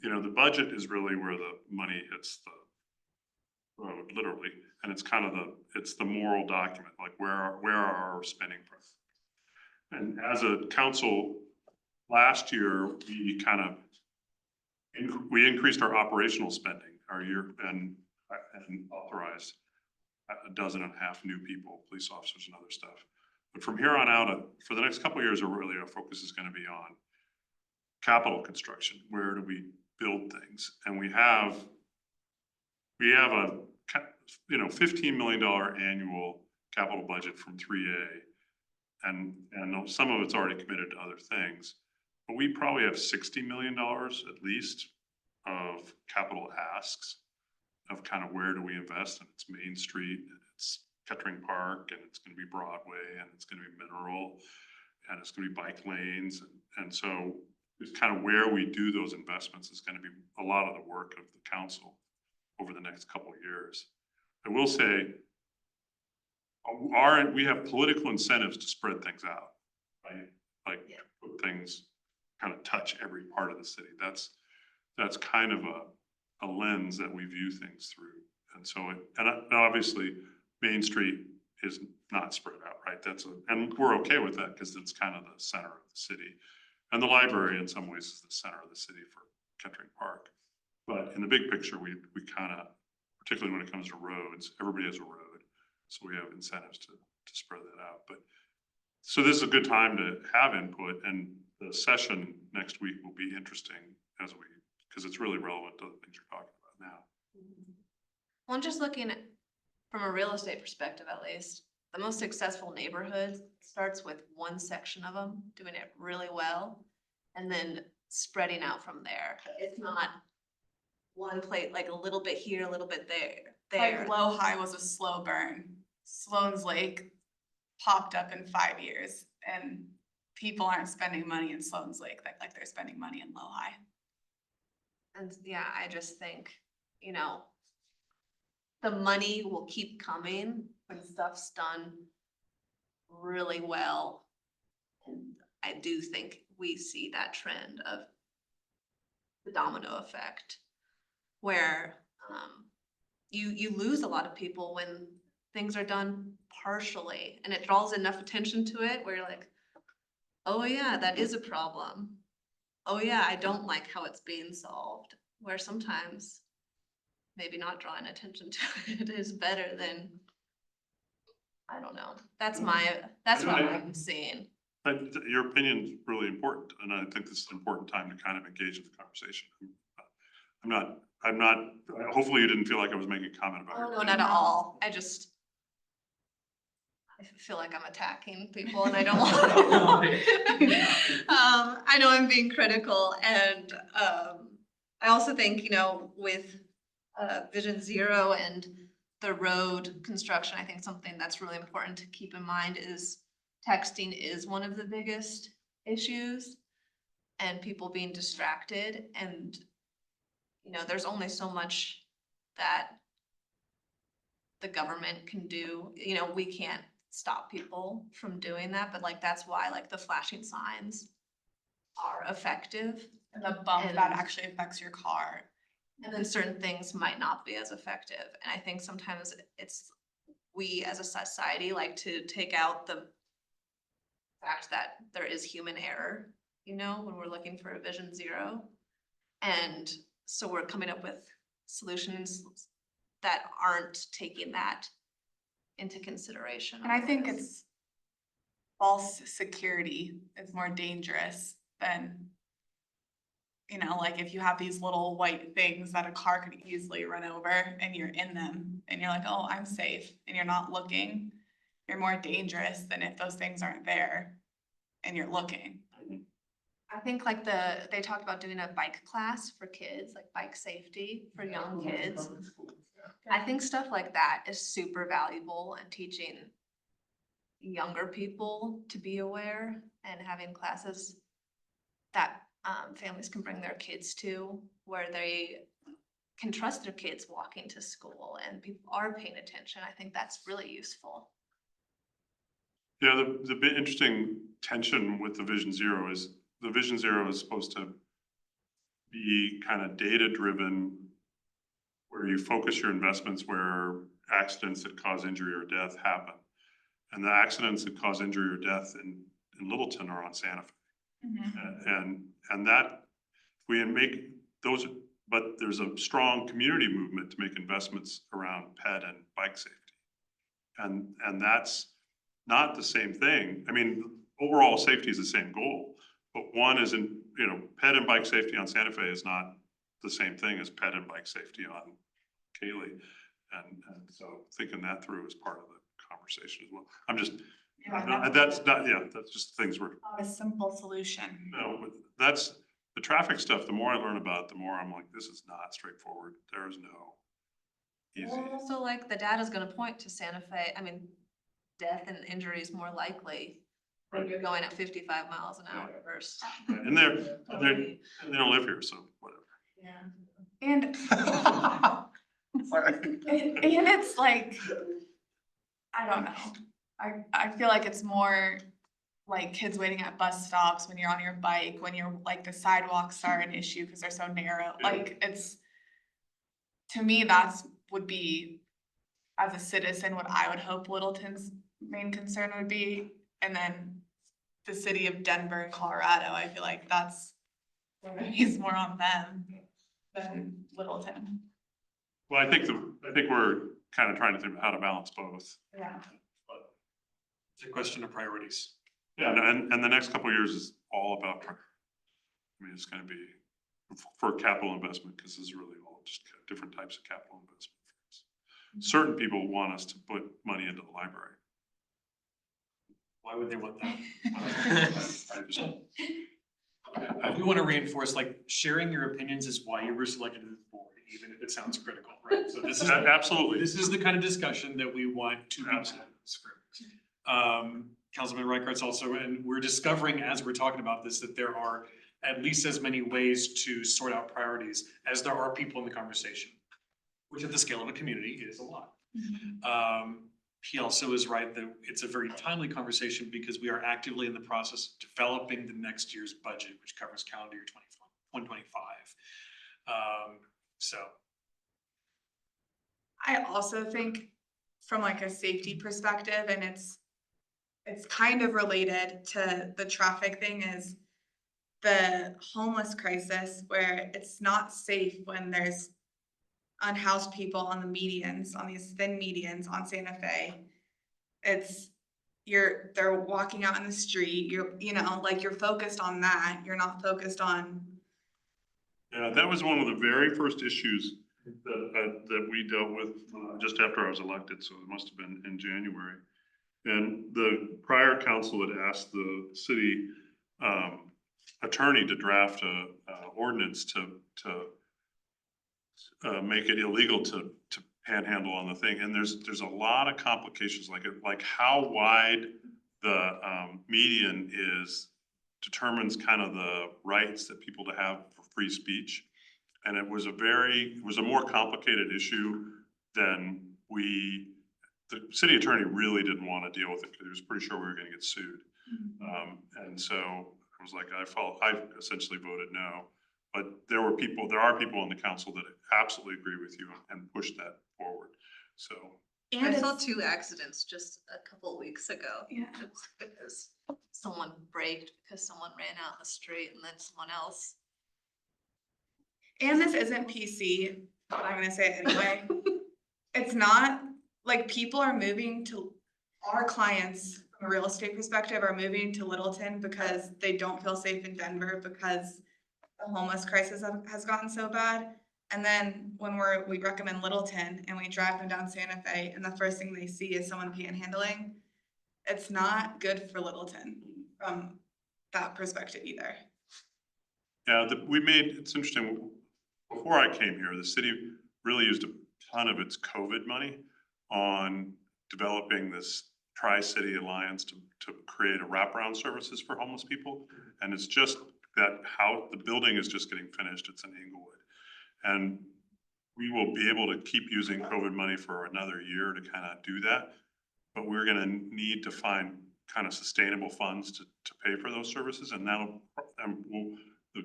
the budget is really where the money hits the road, literally. And it's kind of it's the moral document, like where are our spending priorities? And as a council, last year, we kind of, we increased our operational spending our year and authorized 12.5 new people, police officers and other stuff. But from here on out, for the next couple of years, really our focus is going to be on capital construction. Where do we build things? And we have a $15 million annual capital budget from 3A, and some of it's already committed to other things. But we probably have $60 million at least of capital asks of kind of where do we invest, and it's Main Street, and it's Kettering Park, and it's going to be Broadway, and it's going to be Mineral, and it's going to be bike lanes, and so it's kind of where we do those investments is going to be a lot of the work of the council over the next couple of years. I will say, we have political incentives to spread things out, right? Like put things kind of touch every part of the city. That's kind of a lens that we view things through. And so, obviously Main Street is not spread out, right? And we're okay with that because it's kind of the center of the city. And the library in some ways is the center of the city for Kettering Park. But in the big picture, we kind of, particularly when it comes to roads, everybody has a road. So we have incentives to spread that out. But so this is a good time to have input, and the session next week will be interesting because it's really relevant to the things you're talking about now. Well, I'm just looking at, from a real estate perspective at least, the most successful neighborhood starts with one section of them doing it really well and then spreading out from there. It's not one plate, like a little bit here, a little bit there. Like Low High was a slow burn. Sloan's Lake popped up in 5 years, and people aren't spending money in Sloan's Lake like they're spending money in Low High. And yeah, I just think, the money will keep coming when stuff's done really well. And I do think we see that trend of the domino effect where you lose a lot of people when things are done partially, and it draws enough attention to it where you're like, oh yeah, that is a problem. Oh yeah, I don't like how it's being solved. Where sometimes maybe not drawing attention to it is better than, I don't know. That's what I'm seeing. Your opinion is really important, and I think this is an important time to kind of engage in the conversation. I'm not, hopefully you didn't feel like I was making a comment about Oh, your no, opinion. not at all. I feel like I'm attacking people and I don't want to. I know I'm being critical, and I also think, with Vision Zero and the road construction, I think something that's really important to keep in mind is texting is one of the biggest issues, and people being distracted, and there's only so much that the government can do. We can't stop people from doing that, but that's why the flashing signs are effective. And the bump that And- actually affects your car. And then certain things might not be as effective. And I think sometimes we as a society like to take out the fact that there is human error, you know, when we're looking for a vision zero. And so we're coming up with solutions that aren't taking that into consideration. And I think it's false security is more dangerous than, you know, like if you have these little white things that a car could easily run over and you're in them and you're like, oh, I'm safe, and you're not looking, you're more dangerous than if those things aren't there and you're looking. I think like they talked about doing a bike class for kids, like bike safety for young kids. I think stuff like that is super valuable and teaching younger people to be aware and having classes that families can bring their kids to, where they can trust their kids walking to school and people are paying attention. I think that's really useful. Yeah, the bit interesting tension with the Vision Zero is the Vision Zero is supposed to be kind of data driven, where you focus your investments where accidents that cause injury or death happen. And the accidents that cause injury or death in Littleton are on Santa Fe. And that, we make those, but there's a strong community movement to make investments around ped and bike safety. And that's not the same thing. I mean, overall safety is the same goal, but one is in, you know, ped and bike safety on Santa Fe is not the same thing as ped and bike safety on Kaylee. And so thinking that through is part of the conversation as well. I'm just, that's not, yeah, that's just things we're, Not a simple solution. no, but that's the traffic stuff. The more I learn about it, the more I'm like, this is not straightforward. There is no easy. Also, like the data's gonna point to Santa Fe, I mean, death and injury is more likely when you're going at 55 miles an hour versus. And they don't live here, so whatever. Yeah. And and it's like, I don't know. I feel like it's more like kids waiting at bus stops when you're on your bike, when you're like the sidewalks are an issue because they're so narrow. Yeah. Like it's, to me, that's would be, as a citizen, what I would hope Littleton's main concern would be. And then the city of Denver and Colorado, I feel like that's, is more on them than Littleton. Well, I think we're kind of trying to think of how to balance both. Yeah. It's a question of priorities. Yeah, and the next couple of years is all about, I mean, it's gonna be for capital investment, because this is really all just different types of capital investment. Certain people want us to put money into the library. Why would they want that? I just, I do want to reinforce, like, sharing your opinions is why you were selected to the board, even if it sounds critical, right? So this is, absolutely. this is the kind of discussion that we want to be. Absolutely. Councilman Reichert's also, and we're discovering as we're talking about this, that there are at least as many ways to sort out priorities as there are people in the conversation, which at the scale of a community is a lot. He also is right that it's a very timely conversation because we are actively in the process of developing the next year's budget, which covers calendar year 2025. So. I also think from like a safety perspective, and it's kind of related to the traffic thing, is the homeless crisis, where it's not safe when there's unhoused people on the medians, on these thin medians on Santa Fe. It's, they're walking out in the street, you know, like you're focused on that, you're not focused on. Yeah, that was one of the very first issues that we dealt with just after I was elected, so it must have been in January. And the prior council had asked the city attorney to draft a ordinance to make it illegal to panhandle on the thing. And there's a lot of complications, like how wide the median is determines kind of the rights that people to have for free speech. And it was a more complicated issue than the city attorney really didn't want to deal with it because he was pretty sure we were going to get sued. And so I was like, I essentially voted no. But there are people on the council that absolutely agree with you and push that forward. So. And I saw it's, 2 accidents just a couple of weeks ago. Yeah. It was someone braked because someone ran out in the street and then someone else. And this isn't PC, but I'm gonna say it anyway. It's not, like, people are moving to, our clients, from a real estate perspective, are moving to Littleton because they don't feel safe in Denver because the homeless crisis has gotten so bad. And then when we recommend Littleton and we drive them down Santa Fe and the first thing they see is someone panhandling, it's not good for Littleton from that perspective either. Yeah, it's interesting, before I came here, the city really used a ton of its COVID money on developing this Tri-City Alliance to create a wraparound services for homeless people. And it's just that the building is just getting finished, it's in Inglewood. And we will be able to keep using COVID money for another year to kind of do that. But we're gonna need to find kind of sustainable funds to pay for those services, and the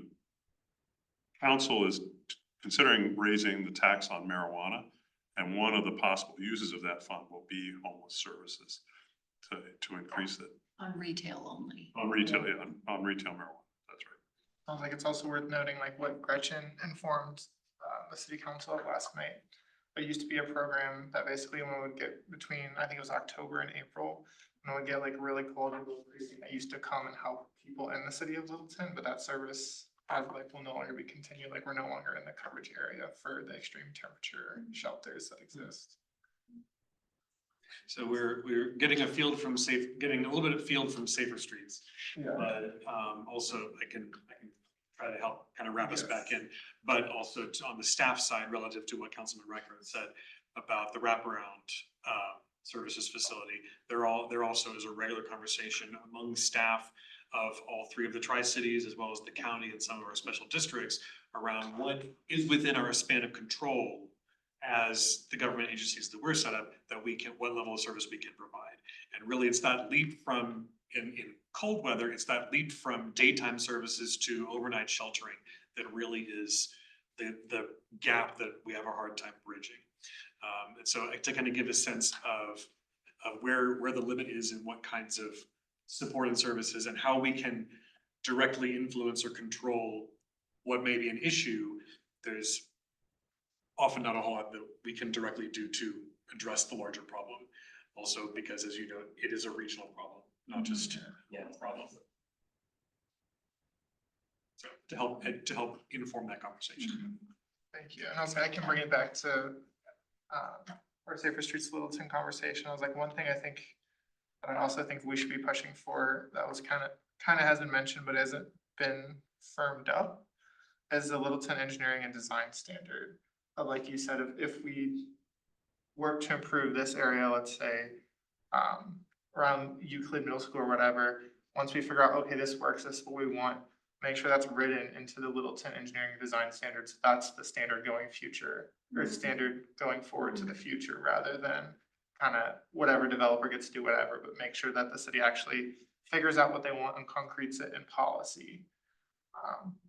council is considering raising the tax on marijuana, and one of the possible uses of that fund will be homeless services to increase it On retail only. on retail, yeah, on retail marijuana, that's right. Sounds like it's also worth noting, like what Gretchen informed the city council of last night. There used to be a program that basically one would get between, I think it was October and April, and would get like really cold and really freezing. That used to come and help people in the city of Littleton, but that service will no longer be continued. Like we're no longer in the coverage area for the extreme temperature shelters that exist. So we're getting a little bit of field from Safer Streets. Yeah. But also I can try to help kind of wrap us back in, but also on the staff side, relative to what Councilman Reichert said about the wraparound services facility. There also is a regular conversation among staff of all three of the Tri-Cities, as well as the county and some of our special districts, around what is within our span of control as the government agencies that we're set up, what level of service we can provide. And really, it's that leap from, in cold weather, it's that leap from daytime services to overnight sheltering that really is the gap that we have a hard time bridging. And so to kind of give a sense of where the limit is and what kinds of support and services and how we can directly influence or control what may be an issue, there's often not a whole lot that we can directly do to address the larger problem. Also, because as you know, it is a regional problem, not just a problem. So to help inform that conversation. Thank you. And also I can bring it back to our Safer Streets Littleton conversation. I was like, one thing I think, that I also think we should be pushing for, that was kind of has been mentioned, but hasn't been firmed up, is the Littleton Engineering and Design Standard. Like you said, if we work to improve this area, let's say, around Euclid Middle School or whatever, once we figure out, okay, this works, this is what we want, make sure that's written into the Littleton Engineering and Design Standards. That's the standard going forward to the future, rather than kind of whatever developer gets to do whatever, but make sure that the city actually figures out what they want and concretes it in policy.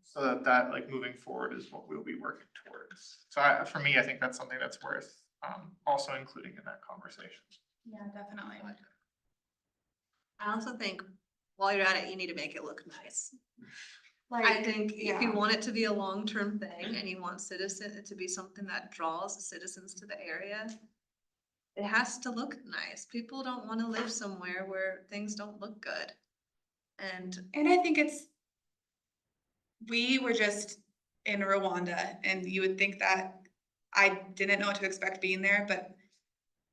So that like moving forward is what we'll be working towards. So for me, I think that's something that's worth also including in that conversation. Yeah, definitely. I also think while you're at it, you need to make it look nice. I Like, think if you yeah. want it to be a long-term thing and you want it to be something that draws citizens to the area, it has to look nice. People don't want to live somewhere where things don't look good. And I think we were just in Rwanda, and you would think that I didn't know what to expect being there, but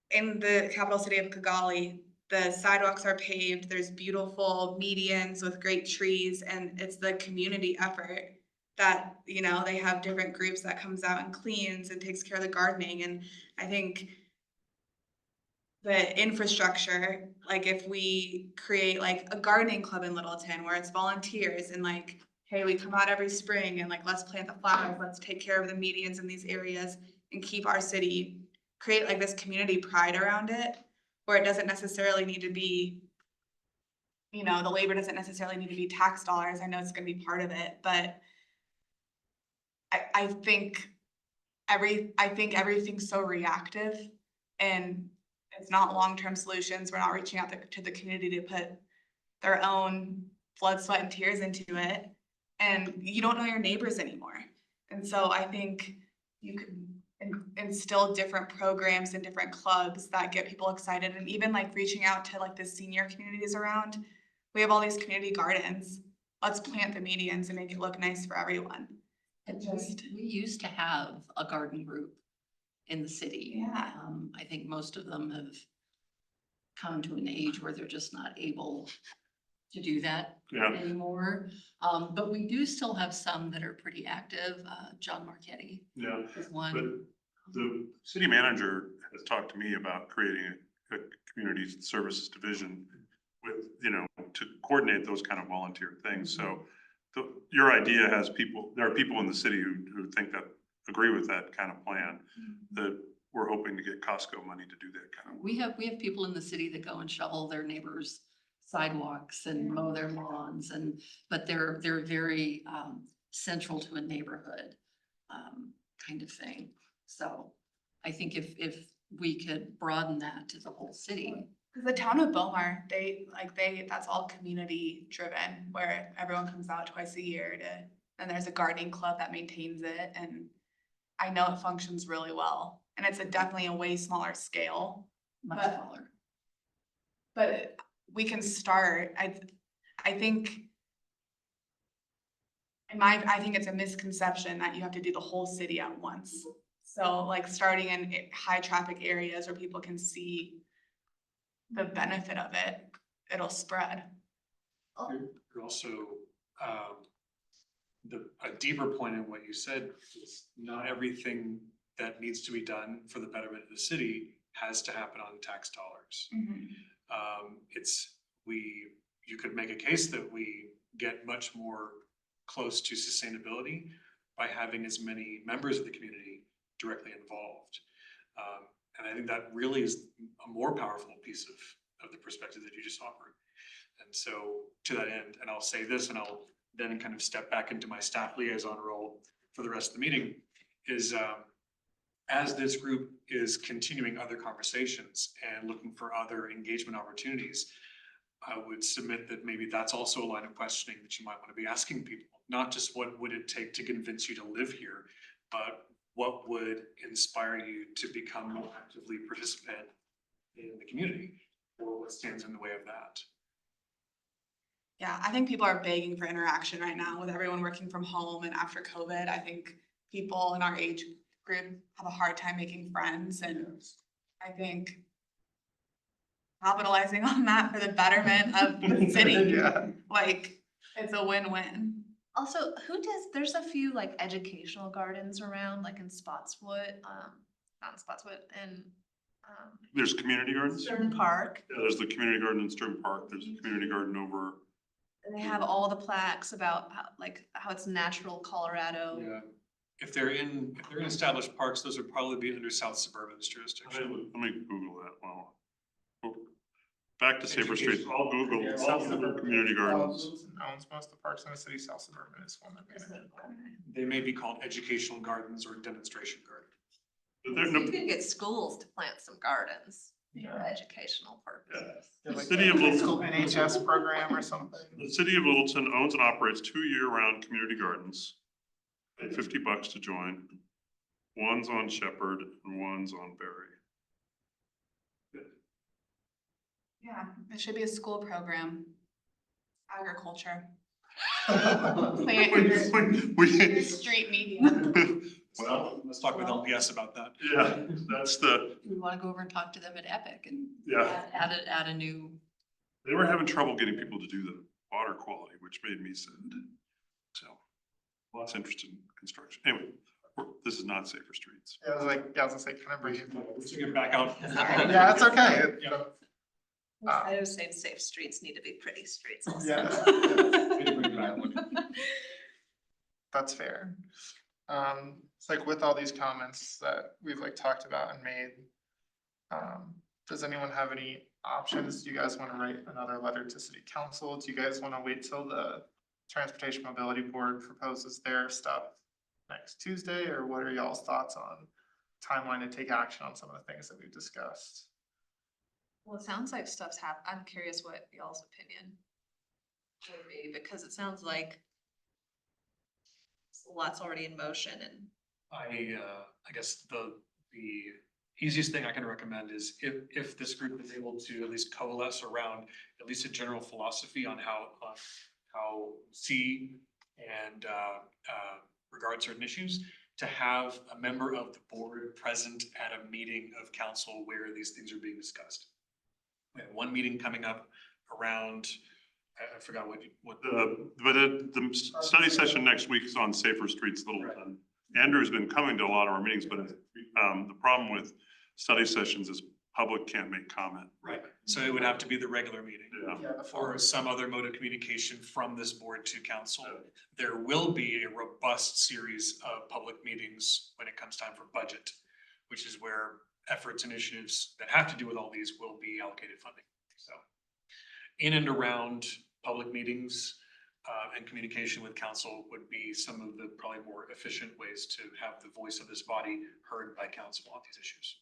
in the capital city of Kigali, the sidewalks are paved, there's beautiful medians with great trees, and it's the community effort that, you know, they have different groups that comes out and cleans and takes care of the gardening. And I think the infrastructure, like if we create like a gardening club in Littleton where it's volunteers and like, hey, we come out every spring and like, let's plant the flowers, let's take care of the medians in these areas and keep our city, create like this community pride around it, where it doesn't necessarily need to be, you know, the labor doesn't necessarily need to be tax dollars. I know it's gonna be part of it, but I think everything's so reactive, and it's not long-term solutions. We're not reaching out to the community to put their own blood, sweat and tears into it. And you don't know your neighbors anymore. And so I think you could instill different programs and different clubs that get people excited, and even like reaching out to like the senior communities around. We have all these community gardens. Let's plant the medians and make it look nice for everyone. And Just- we used to have a garden group in the city. Yeah. I think most of them have come to an age where they're just not able to do that Yeah. anymore. But we do still have some that are pretty active. John Marchetti Yeah, is but one. the city manager has talked to me about creating a community services division with, to coordinate those kind of volunteer things. So your idea has people, there are people in the city who think that, agree with that kind of plan, that we're hoping to get Costco money to do that kind of. We have people in the city that go and shovel their neighbors' sidewalks and mow their lawns but they're very central to a neighborhood kind of thing. So I think if we could broaden that to the whole city. Cause the town of Bomar, that's all community driven, where everyone comes out twice a year and there's a gardening club that maintains it, and I know it functions really well, and it's definitely a way smaller scale, Much But- smaller. but we can start, I think I think it's a misconception that you have to do the whole city at once. So like starting in high traffic areas where people can see the benefit of it, it'll spread. You're also, a deeper point in what you said is not everything that needs to be done for the betterment of the city has to happen on tax dollars. You could make a case that we get much more close to sustainability by having as many members of the community directly involved. And I think that really is a more powerful piece of the perspective that you just offered. And so to that end, and I'll say this, and I'll then kind of step back into my staff liaison role for the rest of the meeting, is as this group is continuing other conversations and looking for other engagement opportunities, I would submit that maybe that's also a line of questioning that you might want to be asking people, not just what would it take to convince you to live here, but what would inspire you to become more actively participant in the community, or what stands in the way of that? Yeah, I think people are begging for interaction right now with everyone working from home, and after COVID, I think people in our age group have a hard time making friends, and I think capitalizing on that for the betterment of the city, Yeah. like, it's a win-win. Also, there's a few like educational gardens around, like in Spotswood, not in Spotswood, in There's community gardens. Yeah, Stern Park. there's the community garden in Stern Park. There's a community garden over. And they have all the plaques about how it's natural Colorado. Yeah, if they're in established parks, those would probably be under South Suburban's jurisdiction. Let me Google that. Wow. Back to safer streets. I'll Google Yeah, South Suburban community gardens. Littleton owns most of the parks in the city. South Suburban is one that manages. They may be called educational gardens or demonstration gardens. But You there- no- could get schools to plant some gardens for Yeah. educational purposes. Yeah, The like city of the Littleton- school NHS program or something. The city of Littleton owns and operates 2 year-round community gardens. Pay $50 to join. One's on Shepherd and one's on Berry. Yeah, it should be a school program. Agriculture. We- Street media. Well, Let's talk with LPS about that. yeah, that's the, We want to go over and talk to them at Epic and yeah, add a new, they were having trouble getting people to do the water quality, which made me sad. So, lots interested in construction. Anyway, this is not safer streets. Yeah, I was gonna say, kind of bring it. Let's get back out. Yeah, it's okay. I was saying safe streets need to be pretty streets also. Yeah. That's fair. It's like with all these comments that we've like talked about and made. Does anyone have any options? Do you guys wanna write another letter to city council? Do you guys wanna wait till the Transportation Mobility Board proposes their stuff next Tuesday? Or what are y'all's thoughts on timeline to take action on some of the things that we've discussed? Well, it sounds like stuff's I'm curious what y'all's opinion. maybe, because it sounds like a lot's already in motion and I guess the easiest thing I can recommend is if this group is able to at least coalesce around at least a general philosophy on how see and regard certain issues, to have a member of the board present at a meeting of council where these things are being discussed. We have one meeting coming up around, I forgot what. The study session next week is on Safer Streets, Littleton. Andrew's been coming to a lot of our meetings, but the problem with study sessions is public can't make comment. Right, so it would have to be the regular meeting. Yeah. Or some other mode of communication from this board to council. There will be a robust series of public meetings when it comes time for budget, which is where efforts, initiatives that have to do with all these will be allocated funding, so. In and around public meetings, and communication with council would be some of the probably more efficient ways to have the voice of this body heard by council on these issues.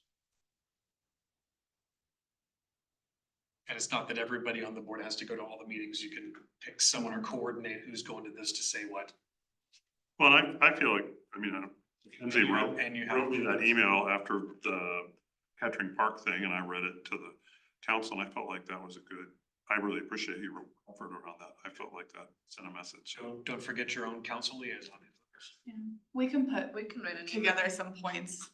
And it's not that everybody on the board has to go to all the meetings. You can pick someone or coordinate who's going to this to say what. Well, I feel like, I mean, Lindsay wrote And you have- me that email after the Kettering Park thing, and I read it to the council, and I felt like that was a good, I really appreciate you offered around that. I felt like that sent a message. So don't forget your own council liaison. We can we put can write an email. together some points.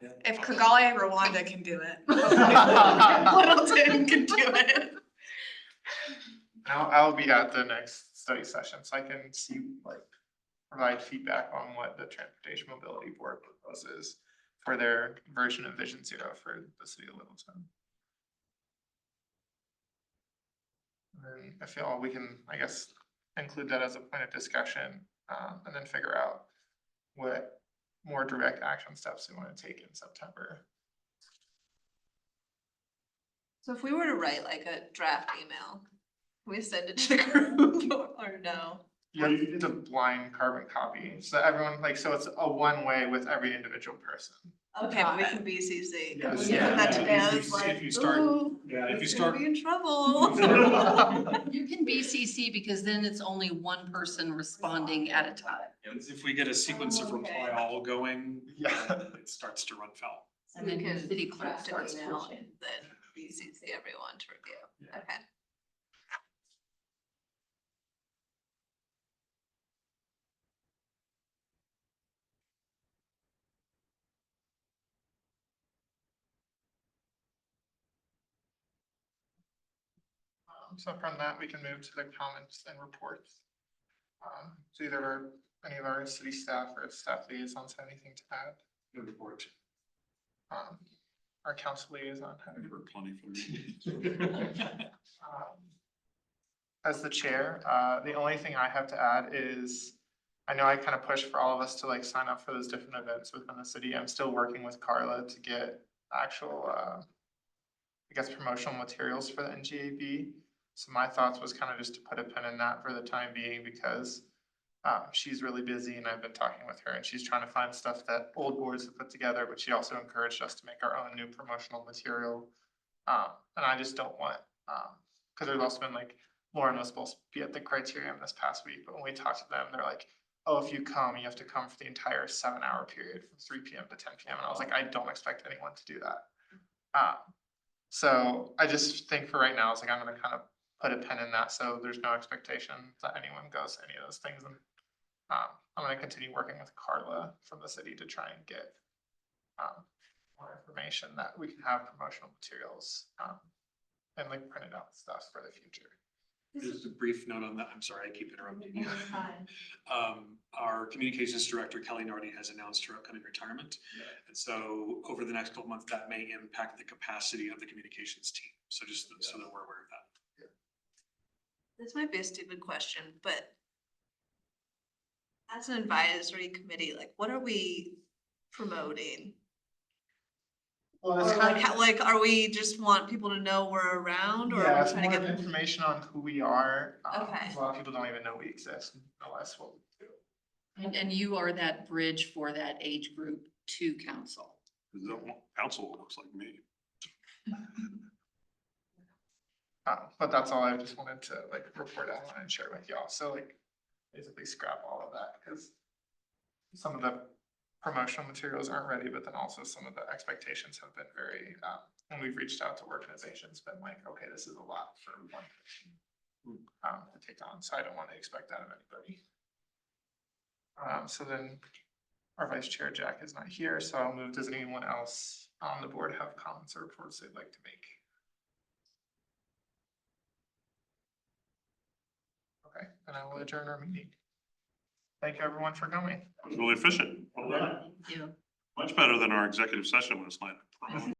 Yeah. If Kigali, Rwanda can do it. Littleton can do it. I'll be at the next study session, so I can see, like, provide feedback on what the Transportation Mobility Board proposes for their version of Vision Zero for the city of Littleton. And I feel we can, I guess, include that as a point of discussion, and then figure out what more direct action steps we want to take in September. So if we were to write like a draft email, can we send it to the group or no? You have to do the blind carbon copy, so that everyone, like, so it's a one-way with every individual person. Okay, but we can BCC. Yes. When you put that to Yeah. bed, If it's you- like, if you start- ooh, Yeah, if you he's start. gonna be in trouble. You can BCC because then it's only one person responding at a time. If we get a sequence of reply all going, Yeah. it starts to run foul. And then You can the city clerk draft an starts email pushing. and then BCC everyone to review. Yeah. Okay. So from that, we can move to the comments and reports. So either any of our city staff or staff liaisons have anything to add? No report. Our council liaison had For plenty for me. As the chair, the only thing I have to add is, I know I kind of pushed for all of us to like sign up for those different events within the city. I'm still working with Carla to get actual, I guess, promotional materials for the NGAB. So my thoughts was kind of just to put a pin in that for the time being, because she's really busy and I've been talking with her and she's trying to find stuff that old boards have put together, but she also encouraged us to make our own new promotional material. And I just don't want, cause there's also been like, Lauren was supposed to be at the Criterium this past week, but when we talked to them, they're like, oh, if you come, you have to come for the entire 7-hour period from 3 PM to 10 PM. And I was like, I don't expect anyone to do that. So I just think for right now, it's like, I'm gonna kind of put a pin in that, so there's no expectation that anyone goes to any of those things. And I'm gonna continue working with Carla from the city to try and get more information that we can have promotional materials and like printed out stuff for the future. Just a brief note on that. I'm sorry, I keep interrupting you. Our communications director, Kelly Nardi, has announced her upcoming retirement. And so over the next 12 months, that may impact the capacity of the communications team. So just so that we're aware of that. This might be a stupid question, but as an advisory committee, like what are we promoting? Well, Or like, how, like, are we just want people to know we're around or yeah, are we it's trying to more get them? information on who we are. Okay. 'Cause a lot of people don't even know we exist, unless what we do. And you are that bridge for that age group to council. The council looks like me. But that's all I just wanted to like report out on and share with y'all, so like basically scrap all of that, cause some of the promotional materials aren't ready, but then also some of the expectations have been very, when we've reached out to organizations, been like, okay, this is a lot for one person. To take on, so I don't wanna expect that of anybody. So then our vice chair, Jack, is not here, so I'll move, does anyone else on the board have comments or reports they'd like to make? Okay, then I will adjourn our meeting. Thank you everyone for coming. It was really efficient. Well done. Thank you. Much better than our executive session was like.